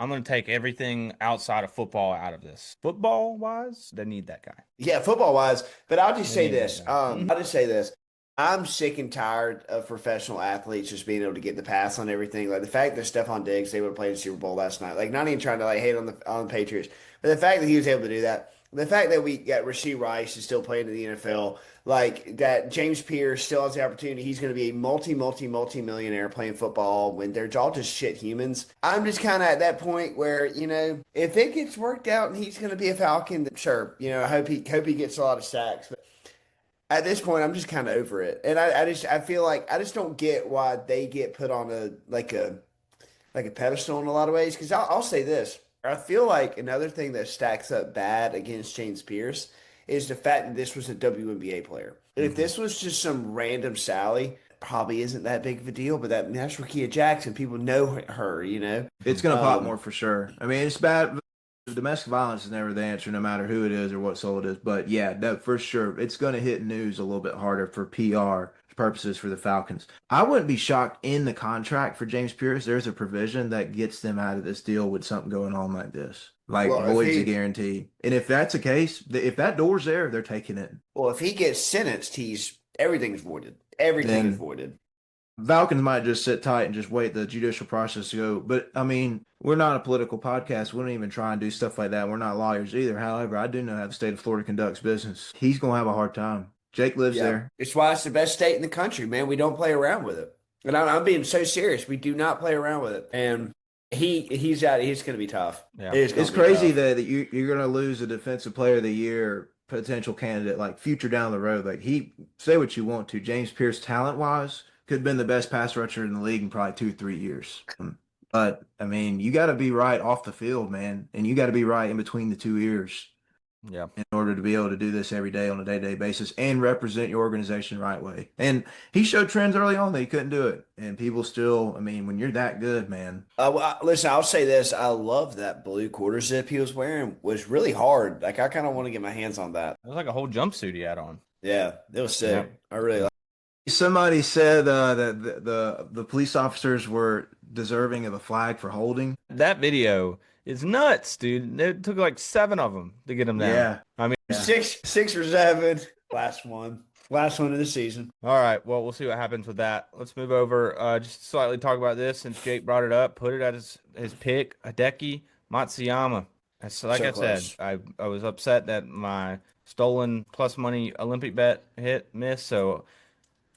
gonna take everything outside of football out of this. Football wise, they need that guy. Yeah, football wise, but I'll just say They need this. that guy. I'll just say this. I'm sick and tired of professional athletes just being able to get the pass on everything. Like the fact that Stephon Diggs, they would have played in the Super Bowl last night. Like not even trying to like hate on the Patriots, but the fact that he was able to do that. The fact that we got Rashee Rice is still playing in the NFL, like that James Pierce still has the opportunity. He's going to be a multi-millionaire playing football when they're all just shit humans. I'm just kind of at that point where, if it gets worked out and he's going to be a Falcon, then sure, I hope he gets a lot of sacks. But at this point, I'm just kind of over it. And I feel like I just don't get why they get put on a pedestal in a lot of ways. Because I'll say this. I feel like another thing that stacks up bad against James Pierce is the fact that this was a WNBA player. Mm-hmm. If this was just some random Sally, probably isn't that big of a deal, but that's Rakia Jackson. People know her, It's going to pop more for sure. I mean, it's bad. Domestic violence is never the answer, no matter who it is or what soul it is. But yeah, that for sure, it's going to hit news a little bit harder for PR purposes for the Falcons. I wouldn't be shocked in the contract for James Pierce. There's a provision that gets them out of this deal with something going on like this. Like voids a guarantee. And if that's the case, if that door's there, they're taking it. Well, if he gets sentenced, everything's voided. Everything is voided. Falcons might just sit tight and just wait the judicial process to go. But, I mean, we're not a political podcast. We don't even try and do stuff like that. We're not lawyers either. However, I do know how the state of Florida conducts business. He's going to have a hard time. Jake lives there. It's why it's the best state in the country, man. We don't play around with it. And I'm being so serious. We do not play around with it. And he's out. He's going to be tough. Yeah. It's crazy that you're going to lose a defensive player of the year potential candidate, like future down the road. Like say what you want to. James Pierce, talent-wise, could have been the best pass rusher in the league in probably 2-3 years. But, I mean, you got to be right off the field, man. And you got to be right in between the two ears. Yeah. In order to be able to do this every day on a day-to-day basis and represent your organization the right way. And he showed trends early on that he couldn't do it. And people still, I mean, when you're that good, man. Listen, I'll say this. I love that blue quarter zip he was wearing. It was really hard. Like, I kind of want to get my hands on that. It was like a whole jumpsuit he had on. Yeah, it was sick. Yeah. I really like it. Somebody said that the police officers were deserving of a flag for holding. That video is nuts, dude. It took like 7 of them to get him down. Yeah. I mean, 6 or 7. Last one of the season. All right. Well, we'll see what happens with that. Let's move over. Just slightly talk about this since Jake brought it up. Put it as his pick, Hideki Matsuyama. So like I said, I was upset that my stolen plus money Olympic bet missed. So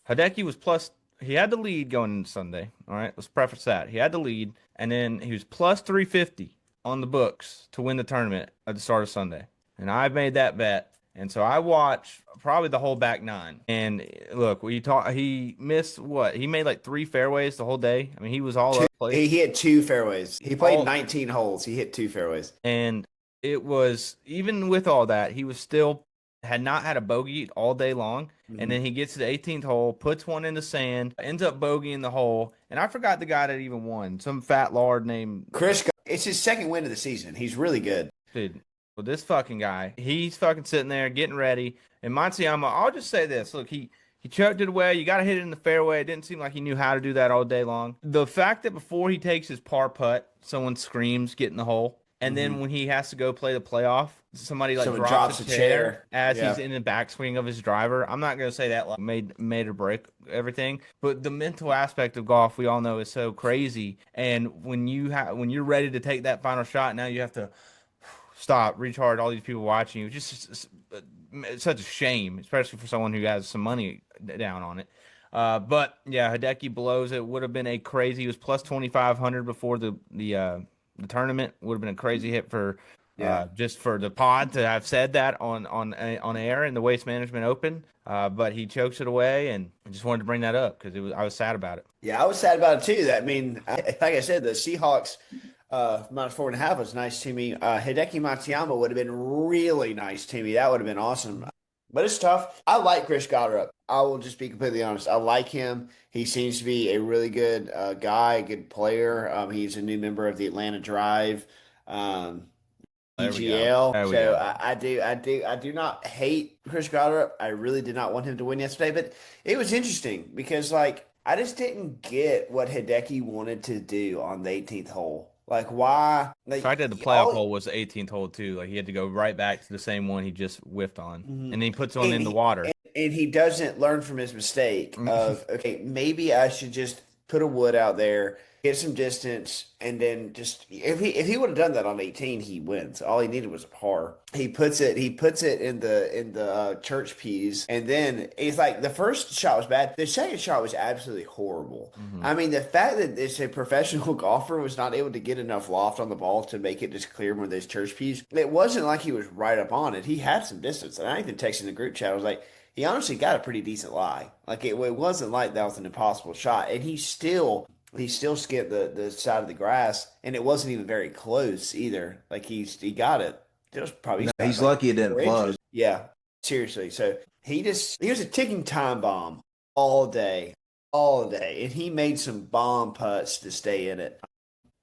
Hideki was plus. He had the lead going into Sunday. All right. Let's preface that. He had the lead, and then he was plus 350 on the books to win the tournament at the start of Sunday. And I made that bet. And so I watched probably the whole back 9. And look, he missed what? He made like 3 fairways the whole day. I mean, he was all over the place. He hit 2 fairways. He played 19 holes. He hit 2 fairways. And it was, even with all that, he was still had not had a bogey all day long. Mm-hmm. And then he gets to the 18th hole, puts one in the sand, ends up bogeying the hole. And I forgot the guy that even won. Some fat lard named Chris. It's his second win of the season. He's really good. Dude, well, this fucking guy, he's fucking sitting there getting ready. And Matsuyama, I'll just say this. Look, he He chucked it away. You got to hit it in the fairway. It didn't seem like he knew how to do that all day long. The fact that before he takes his par putt, someone screams, "Get in the hole." And then when he has to go play the playoff, somebody like Someone drops drops a a chair chair. as he's Yeah. in the backswing of his driver. I'm not going to say that like made or break everything, but the mental aspect of golf we all know is so crazy. And when you're ready to take that final shot, now you have to stop, recharge, all these people watching you. It's such a shame, especially for someone who has some money down on it. But yeah, Hideki blows it. Would have been a crazy. He was plus 2,500 before the tournament. Would have been a crazy hit for Yeah. just for the pod to have said that on air in the Waste Management Open. But he chokes it away, and I just wanted to bring that up because I was sad about it. Yeah, I was sad about it too. Like I said, the Seahawks minus 4.5 was nice to me. Hideki Matsuyama would have been really nice to me. That would have been awesome. But it's tough. I like Chris Goddard. I will just be completely honest. I like him. He seems to be a really good guy, a good player. He's a new member of the Atlanta Drive. Um, There we go. EGL. There we So go. I do not hate Chris Goddard. I really did not want him to win yesterday, but it was interesting because like I just didn't get what Hideki wanted to do on the 18th hole. Like why? The Like fact that the playoff hole was the 18th hole too, like he had to go right back to the same one he just whiffed on, and then he puts one in the water. And he doesn't learn from his mistake of okay, maybe I should just put a wood out there, get some distance, and then just if he would have done that on 18, he wins. All he needed was a par. He puts it in the church pews, and then it's like the first shot was bad. The second shot was absolutely horrible. I mean, the fact that it's a professional golfer was not able to get enough loft on the ball to make it just clear one of those church pews. It wasn't like he was right up on it. He had some distance, and I even texted in the group chat. I was like, he honestly got a pretty decent lie. Like it wasn't like that was an impossible shot, and he still skipped the side of the grass, and it wasn't even very close either. Like he got it. It was probably No, got he's like lucky it didn't 4 inches. plug. Yeah, seriously. So he was a ticking time bomb all day, and he made some bomb putts to stay in it.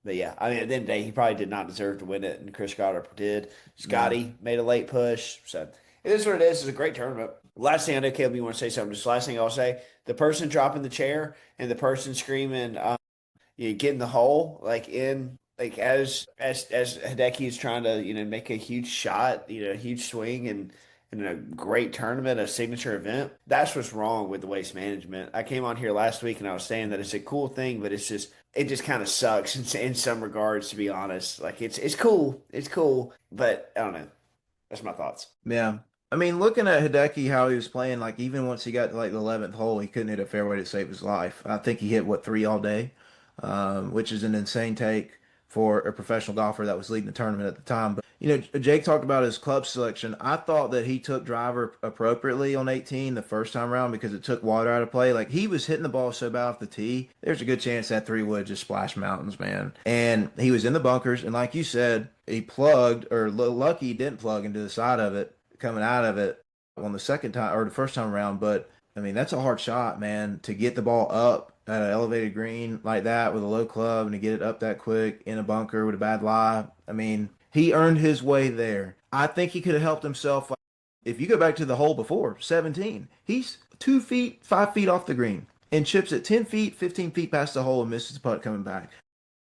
But yeah, I mean, at the end of the day, he probably did not deserve to win it, and Chris Goddard did. Scotty made a late push, so it is what it is. It's a great tournament. Last thing I know, Caleb, you want to say something? Just last thing I'll say: the person dropping the chair and the person screaming, "You get in the hole!" Like as Hideki is trying to make a huge shot, a huge swing, and in a great tournament, a signature event. That's what's wrong with the Waste Management. I came on here last week and I was saying that it's a cool thing, but it just kind of sucks in some regards, to be honest. Like it's cool, but I don't know. That's my thoughts. Yeah. I mean, looking at Hideki, how he was playing, like even once he got to like the 11th hole, he couldn't hit a fairway to save his life. I think he hit what, three all day, which is an insane take for a professional golfer that was leading the tournament at the time. But Jake talked about his club selection. I thought that he took driver appropriately on 18 the first time around because it took water out of play. Like he was hitting the ball so bad off the tee, there's a good chance that three would just splash mountains, man. And he was in the bunkers, and like you said, he plugged, or lucky he didn't plug into the side of it coming out of it on the second time or the first time around. But I mean, that's a hard shot, man, to get the ball up at an elevated green like that with a low club and to get it up that quick in a bunker with a bad lie. I mean, he earned his way there. I think he could have helped himself. If you go back to the hole before, 17, he's 2 feet, 5 feet off the green and chips it 10 feet, 15 feet past the hole and misses the putt coming back.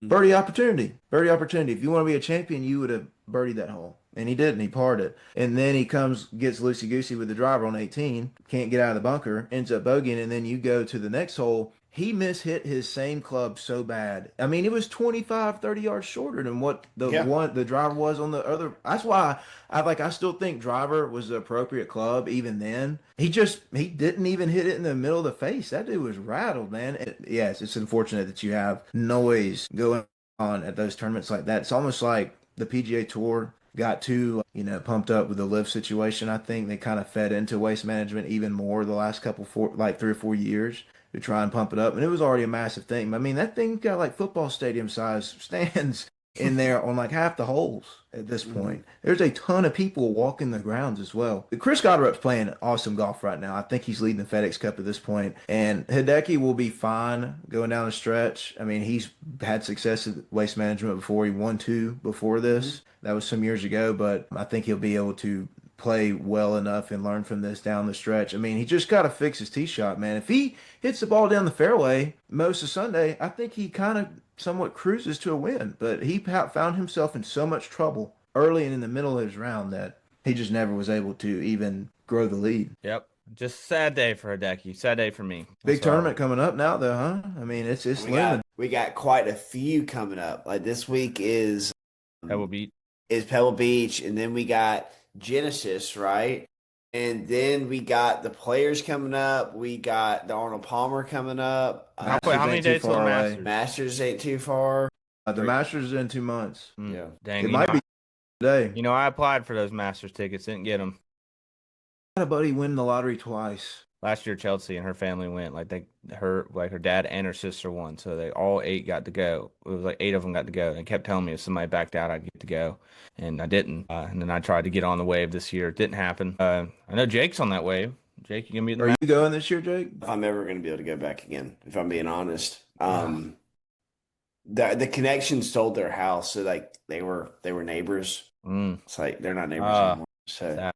Birdie opportunity. Birdie opportunity. If you want to be a champion, you would have birdied that hole. And he didn't. He parred it. And then he gets loosey-goosey with the driver on 18, can't get out of the bunker, ends up bogeying, and then you go to the next hole. He mishit his same club so bad. I mean, it was 25, 30 yards shorter than what the driver was on the other. That's why I still think driver was the appropriate club even then. He didn't even hit it in the middle of the face. That dude was rattled, man. Yes, it's unfortunate that you have noise going on at those tournaments like that. It's almost like the PGA Tour got too pumped up with the live situation. I think they kind of fed into Waste Management even more the last 3 or 4 years to try and pump it up, and it was already a massive thing. I mean, that thing got like football stadium size stands in there on like half the holes at this point. There's a ton of people walking the grounds as well. Chris Goddard's playing awesome golf right now. I think he's leading the FedEx Cup at this point, and Hideki will be fine going down the stretch. I mean, he's had success at Waste Management before. He won 2 before this. That was some years ago, but I think he'll be able to play well enough and learn from this down the stretch. I mean, he just got to fix his tee shot, man. If he hits the ball down the fairway most of Sunday, I think he kind of somewhat cruises to a win. But he found himself in so much trouble early and in the middle of his round that he just never was able to even grow the lead. Yep. Just sad day for Hideki. Sad day for me. Big tournament coming up now, though, huh? I mean, it's looming. We got quite a few coming up. Like this week is Pebble Beach. Pebble Beach, and then we got Genesis, right? And then we got the Players coming up. We got the Arnold Palmer coming up. How many days till the Masters? Masters ain't too far. The Masters is in 2 months. Yeah. Dang, It might be today. You know, I applied for those Masters tickets, didn't get them. I had a buddy win the lottery twice. Last year, Chelsea and her family went. Her dad and her sister won, so they all 8 got to go. It was like 8 of them got to go. They kept telling me if somebody backed out, I'd get to go, and I didn't. And then I tried to get on the wave this year. It didn't happen. I know Jake's on that wave. Jake, you gonna be in the Are you going this year, Jake? If I'm ever going to be able to go back again, if I'm being honest. The connection sold their house, so like they were neighbors. It's like they're not neighbors anymore. So.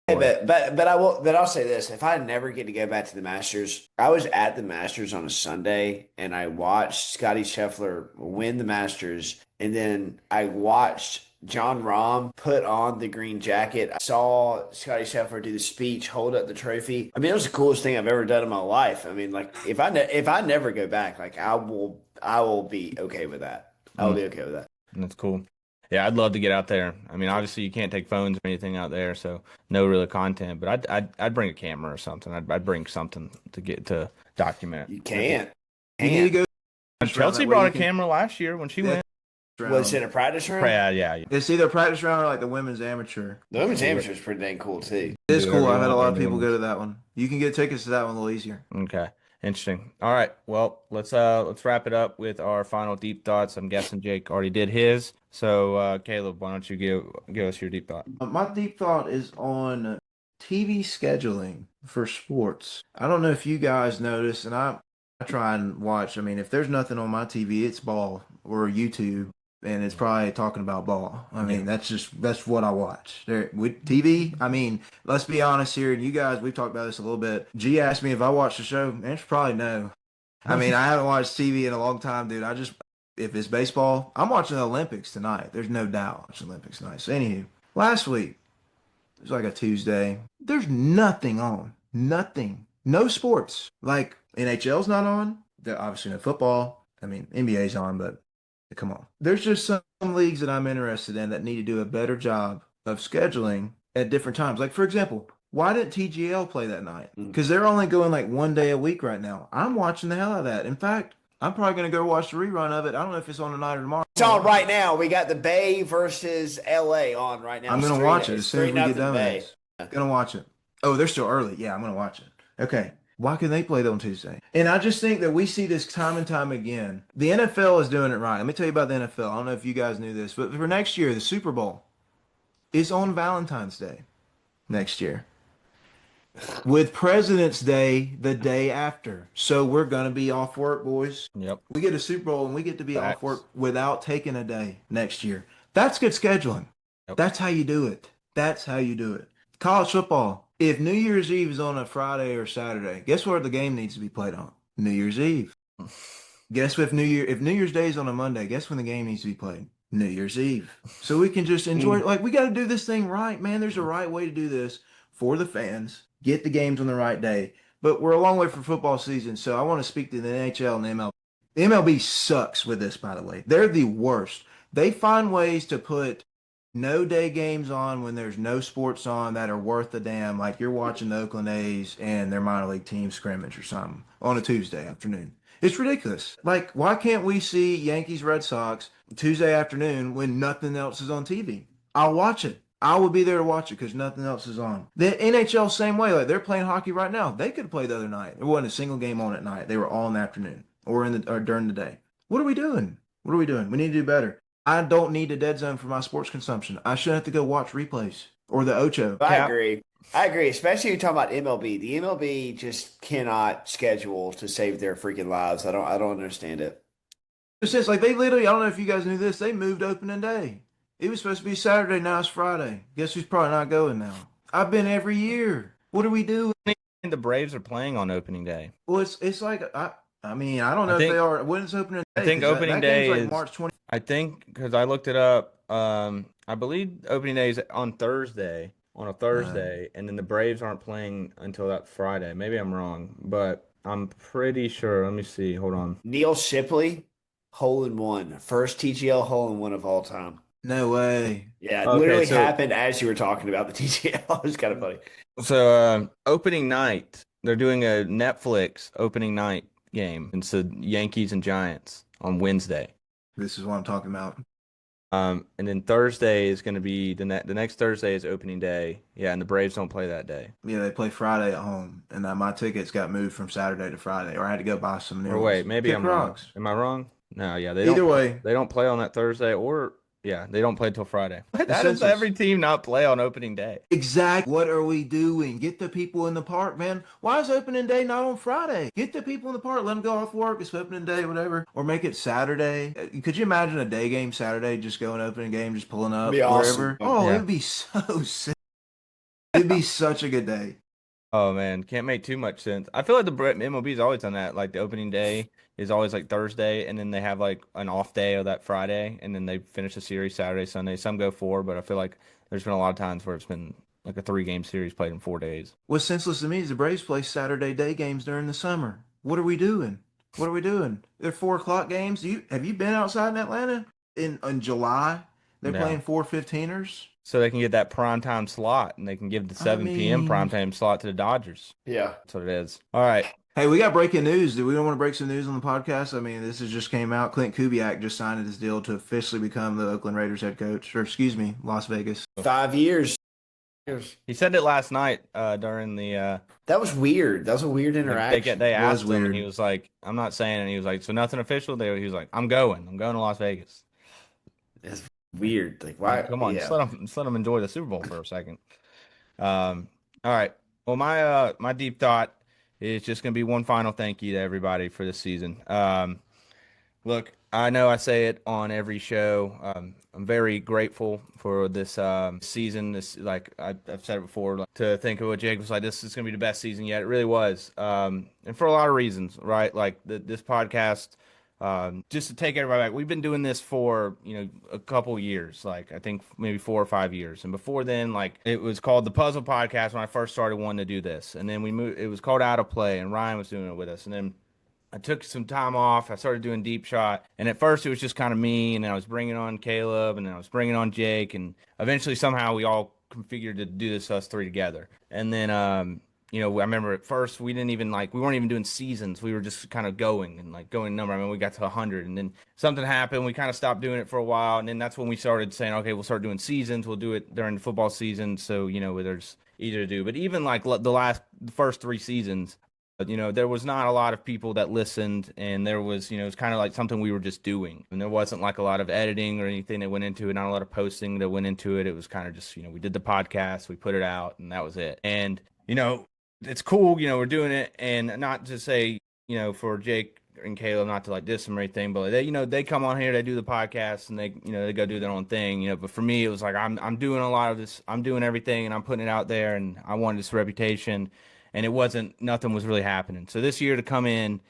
But I'll say this: if I never get to go back to the Masters, I was at the Masters on a Sunday and I watched Scotty Scheffler win the Masters, and then I watched John Rahm put on the green jacket. I saw Scotty Scheffler do the speech, hold up the trophy. I mean, it was the coolest thing I've ever done in my life. I mean, like if I never go back, like I will be okay with that. I'll be okay with that. That's cool. Yeah, I'd love to get out there. I mean, obviously you can't take phones or anything out there, so no real content. But I'd bring a camera or something. I'd bring something to get to document. You can't. You need to go. Chelsea brought a camera last year when she went. Was it a practice round? Yeah. It's either a practice round or like the women's amateur. The women's amateur is pretty dang cool too. It is cool. I've had a lot of people go to that one. You can get tickets to that one a little easier. Okay. Interesting. All right. Well, let's wrap it up with our final deep thoughts. I'm guessing Jake already did his. So, Caleb, why don't you give us your deep thought? My deep thought is on TV scheduling for sports. I don't know if you guys notice, and I try and watch. I mean, if there's nothing on my TV, it's ball or YouTube, and it's probably talking about ball. I mean, that's what I watch. With TV, I mean, let's be honest here, and you guys, we've talked about this a little bit. G asked me if I watched the show, and it's probably no. I mean, I haven't watched TV in a long time, dude. If it's baseball, I'm watching the Olympics tonight. There's no doubt watching the Olympics tonight. So anywho, last week, it was like a Tuesday. There's nothing on. Nothing. No sports. Like, NHL's not on. Obviously no football. I mean, NBA's on, but come on. There's just some leagues that I'm interested in that need to do a better job of scheduling at different times. Like, for example, why didn't TGL play that night? Because they're only going like 1 day a week right now. I'm watching the hell out of that. In fact, I'm probably going to go watch the rerun of it. I don't know if it's on tonight or tomorrow. It's on right now. We got the Bay versus LA on right now. I'm going to watch it as soon as we get done with this. Going to watch it. Oh, they're still early. Yeah, I'm going to watch it. Okay. Why can they play it on Tuesday? And I just think that we see this time and time again. The NFL is doing it right. Let me tell you about the NFL. I don't know if you guys knew this, but for next year, the Super Bowl is on Valentine's Day next year, with President's Day the day after. So we're going to be off work, boys. Yep. We get a Super Bowl and we get to be off work without taking a day next year. That's good scheduling. Yep. That's how you do it. That's how you do it. College football. If New Year's Eve is on a Friday or Saturday, guess where the game needs to be played on? New Year's Eve. Guess if New Year's Day is on a Monday, guess when the game needs to be played? New Year's Eve. So we can just enjoy it. Like, we got to do this thing right, man. There's a right way to do this for the fans. Get the games on the right day. But we're a long way from football season, so I want to speak to the NHL and the MLB. The MLB sucks with this, by the way. They're the worst. They find ways to put no day games on when there's no sports on that are worth a damn. Like you're watching the Oakland A's and their minor league team scrimmage or something on a Tuesday afternoon. It's ridiculous. Like, why can't we see Yankees Red Sox Tuesday afternoon when nothing else is on TV? I'll watch it. I will be there to watch it because nothing else is on. The NHL, same way. Like, they're playing hockey right now. They could have played the other night. There wasn't a single game on at night. They were all in the afternoon or during the day. What are we doing? What are we doing? We need to do better. I don't need a dead zone for my sports consumption. I shouldn't have to go watch replays or the Ocho. I agree. Especially you're talking about MLB. The MLB just cannot schedule to save their freaking lives. I don't understand it. It's like they literally, I don't know if you guys knew this, they moved opening day. It was supposed to be Saturday, now it's Friday. Guess who's probably not going now? I've been every year. What are we doing? The Braves are playing on opening day. Well, it's like I mean, I don't I know if they think are. When is opening I day? think Because opening that game's day like is. March 20. I think because I looked it up. I believe opening day is on Thursday, on a Thursday, and then the Braves aren't playing until that Friday. Maybe I'm wrong, but I'm pretty sure. Let me see. Hold on. Neil Shipley, hole in one. First TGL hole in one of all time. No way. Yeah, it Okay, literally so happened as you were talking about the TGL. It was kind of funny. opening night, they're doing a Netflix opening night game. It's the Yankees and Giants on Wednesday. This is what I'm talking about. And then Thursday is going to be the next Thursday is opening day. Yeah, and the Braves don't play that day. Yeah, they play Friday at home, and my tickets got moved from Saturday to Friday, or I had to go buy some new Or ones. wait, maybe Kick I'm wrong. rocks. Am I wrong? No, yeah, Either way, they don't play on that Thursday or yeah, they don't play till Friday. How does senseless. every team not play on opening day? Exactly. What are we doing? Get the people in the park, man. Why is opening day not on Friday? Get the people in the park. Let them go off work. It's opening day, whatever. Or make it Saturday. Could you imagine a day game Saturday, just going opening game, just pulling up Be awesome. wherever? Oh, Yeah. it'd be so sick. It'd be such a good day. Oh man, can't make too much sense. I feel like the MLB's always done that. Like the opening day is always like Thursday, and then they have like an off day of that Friday, and then they finish the series Saturday, Sunday. Some go four, but I feel like there's been a lot of times where it's been like a 3 game series played in 4 days. What's senseless to me is the Braves play Saturday day games during the summer. What are we doing? What are we doing? They're 4 o'clock games. Have you been outside in Atlanta in July? They're No. playing 4:15ers. So they can get that primetime slot, and they can give the 7 p.m. primetime slot to the Dodgers. Yeah. That's what it is. All right. Hey, we got breaking news. Do we don't want to break some news on the podcast? I mean, this has just came out. Clint Kubiak just signed his deal to officially become the Oakland Raiders head coach, or excuse me, Las Vegas. 5 years. He said it last night during the That was weird. That was a weird interaction. they asked him, and weird. he was like, "I'm not saying," and he was like, "So nothing official." He was like, "I'm going to Las Vegas." It's weird. Like, why? Come on, Yeah. just let him enjoy the Super Bowl for a second. All right. Well, my deep thought is just gonna be one final thank you to everybody for this season. Look, I know I say it on every show. I'm very grateful for this season. This, like I've said it before, like, to think of what Jake was like, this is going to be the best season yet. It really was, and for a lot of reasons, right? Like this podcast, just to take everybody back. We've been doing this for a couple years, like I think maybe 4 or 5 years, and before then, like it was called the Puzzle Podcast when I first started wanting to do this, and then we moved. It was called Out of Play, and Ryan was doing it with us, and then I took some time off. I started doing deep shot, and at first it was just kind of me, and then I was bringing on Caleb, and then I was bringing on Jake, and eventually somehow we all configured to do this us three together. And then I remember at first we didn't even we weren't even doing seasons. We were just kind of going and going number. I mean, we got to 100, and then something happened. We kind of stopped doing it for a while, and then that's when we started saying, okay, we'll start doing seasons. We'll do it during the football season, so there's easier to do. But even the first 3 seasons. There was not a lot of people that listened, and there was, it was kind of like something we were just doing. And there wasn't like a lot of editing or anything that went into it, not a lot of posting that went into it. It was kind of just, we did the podcast, we put it out, and that was it. And, it's cool, we're doing it, and not to say, for Jake and Caleb, not to diss them or anything, but they come on here, they do the podcast, and they go do their own thing, but for me, it was like, I'm doing a lot of this, I'm doing everything, and I'm putting it out there, and I wanted this reputation. And nothing was really happening. So this year to come in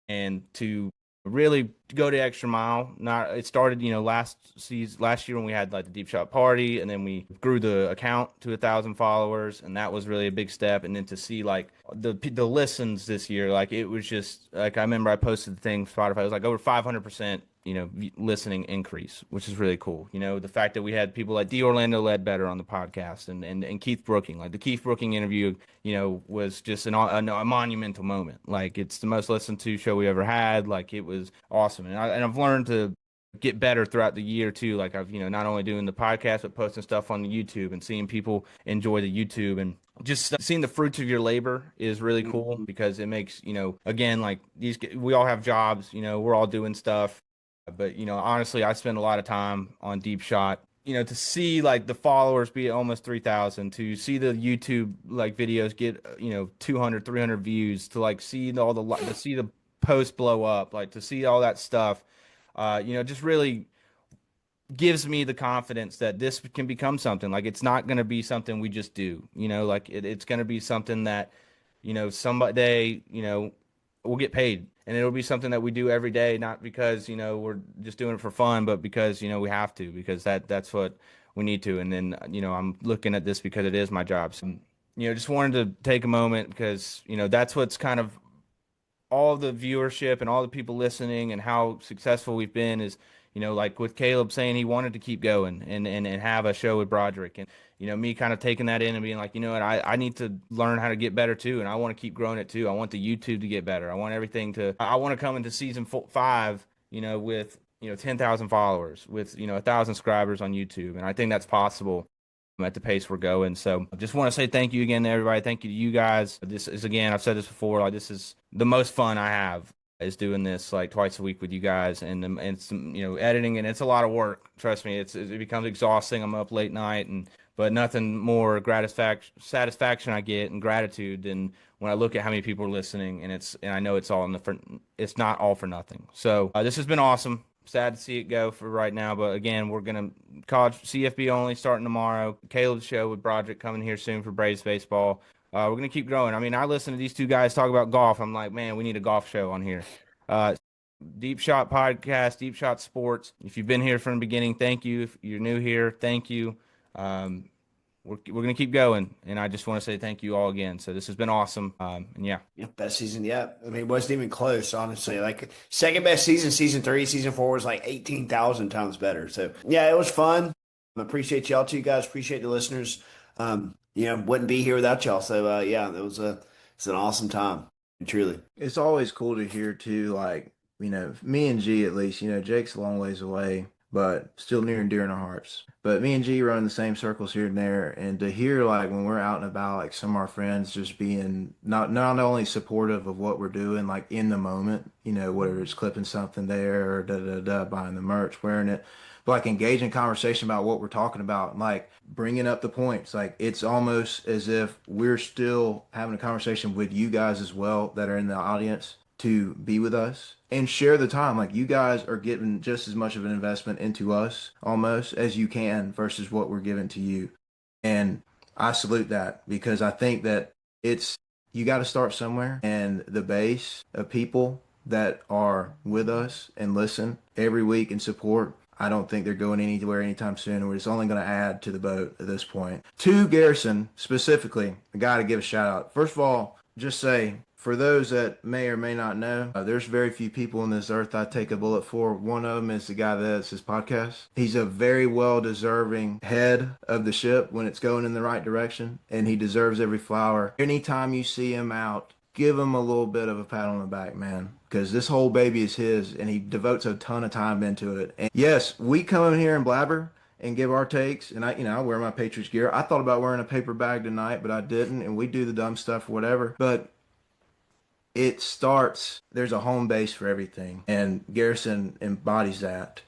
and to really go the extra mile, it started, last year when we had the deep shot party, and then we grew the account to 1,000 followers, and that was really a big step. And then to see the listens this year, it was just I remember I posted the thing Spotify, it was over 500%. Listening increase, which is really cool. The fact that we had people like D. Orlando Ledbetter on the podcast and Keith Brooking, the Keith Brooking interview, was just a monumental moment. It's the most listened to show we ever had. It was awesome. And I've learned to get better throughout the year too. I've, not only doing the podcast, but posting stuff on the YouTube and seeing people enjoy the YouTube, and just seeing the fruits of your labor is really cool, because it makes, again, we all have jobs, we're all doing stuff. But, honestly, I spend a lot of time on deep shot, to see the followers be at almost 3,000, to see the YouTube videos get, 200, 300 views, to see to see the post blow up, to see all that stuff, just really gives me the confidence that this can become something. Like, it's not going to be something we just do, like it's going to be something that, someday, we'll get paid, and it'll be something that we do every day, not because, we're just doing it for fun, but because, we have to, because that's what we need to. And then, I'm looking at this because it is my job. So, just wanted to take a moment because, that's what's kind of all the viewership and all the people listening and how successful we've been is, like with Caleb saying he wanted to keep going and have a show with Broderick, and, me kind of taking that in and being like, what, I need to learn how to get better too. And I want to keep growing it too. I want the YouTube to get better. I want everything I want to come into season 5, with, 10,000 followers, with, 1,000 subscribers on YouTube. And I think that's possible at the pace we're going. So I just want to say thank you again to everybody. Thank you to you guys. This is, again, I've said this before, like, this is the most fun I have, is doing this like twice a week with you guys, and some, editing, and it's a lot of work. Trust me, it becomes exhausting. I'm up late night, but nothing more satisfaction I get and gratitude than when I look at how many people are listening, and I know it's it's not all for nothing. So this has been awesome. Sad to see it go for right now, but again, we're gonna college CFB only starting tomorrow. Caleb's show with Broderick coming here soon for Braves baseball. We're gonna keep growing. I mean, I listen to these two guys talk about golf. I'm like, man, we need a golf show on here. Uh, Deep Shot Podcast, Deep Shot Sports. If you've been here from the beginning, thank you. If you're new here, thank you. We're gonna keep going, and I just want to say thank you all again. So this has been awesome, and yeah. Best season yet. I mean, it wasn't even close, honestly. Like, second best season, season 3, season 4 was like 18,000 times better. So yeah, it was fun. I appreciate y'all too, guys. Appreciate the listeners. Wouldn't be here without y'all. So yeah, it's an awesome time, truly. It's always cool to hear too, like, me and G at least, Jake's a long ways away, but still near and dear in our hearts. But me and G run the same circles here and there, and to hear, like, when we're out and about, like, some of our friends just being not only supportive of what we're doing, like, in the moment, whether it's clipping something there or buying the merch, wearing it, but like engaging conversation about what we're talking about, and, like, bringing up the points. Like, it's almost as if we're still having a conversation with you guys as well that are in the audience to be with us and share the time. Like, you guys are giving just as much of an investment into us almost as you can versus what we're giving to you. And I salute that, because I think that you got to start somewhere, and the base of people that are with us and listen every week and support, I don't think they're going anywhere anytime soon. And we're just only going to add to the boat at this point. To Garrison specifically, I got to give a shout out. First of all, just say, for those that may or may not know, there's very few people on this earth I take a bullet for. One of them is the guy that's his podcast. He's a very well-deserving head of the ship when it's going in the right direction, and he deserves every flower. Anytime you see him out, give him a little bit of a pat on the back, man, because this whole baby is his, and he devotes a ton of time into it. And yes, we come in here and blabber and give our takes, and I wear my Patriots gear. I thought about wearing a paper bag tonight, but I didn't, and we do the dumb stuff or whatever. But it starts, there's a home base for everything, and Garrison embodies that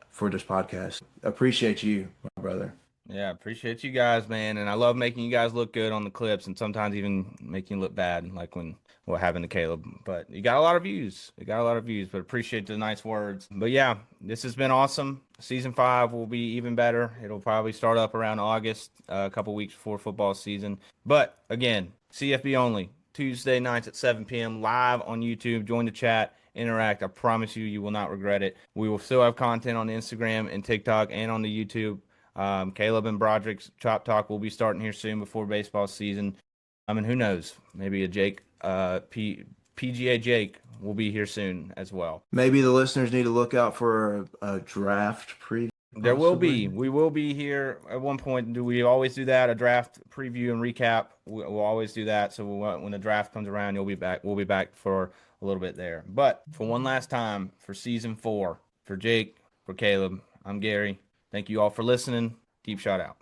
for this podcast. Appreciate you, my brother. Yeah, appreciate you guys, man, and I love making you guys look good on the clips, and sometimes even making you look bad, like what happened to Caleb. But you got a lot of views. But appreciate the nice words. But yeah, this has been awesome. Season 5 will be even better. It'll probably start up around August, a couple weeks before football season. But again, CFB only. Tuesday nights at 7 p.m. live on YouTube. Join the chat, interact. I promise you will not regret it. We will still have content on Instagram and TikTok and on the YouTube. Caleb and Broderick's Chop Talk will be starting here soon before baseball season. I mean, who knows? Maybe a PGA Jake will be here soon as well. Maybe the listeners need to look out for a draft preview. There will be. We will be here at one point. Do we always do that? A draft preview and recap. We'll always do that. So when the draft comes around, you'll be back. We'll be back for a little bit there. But for one last time, for season 4, for Jake, for Caleb, I'm Gary. Thank you all for listening. Deep Shot out.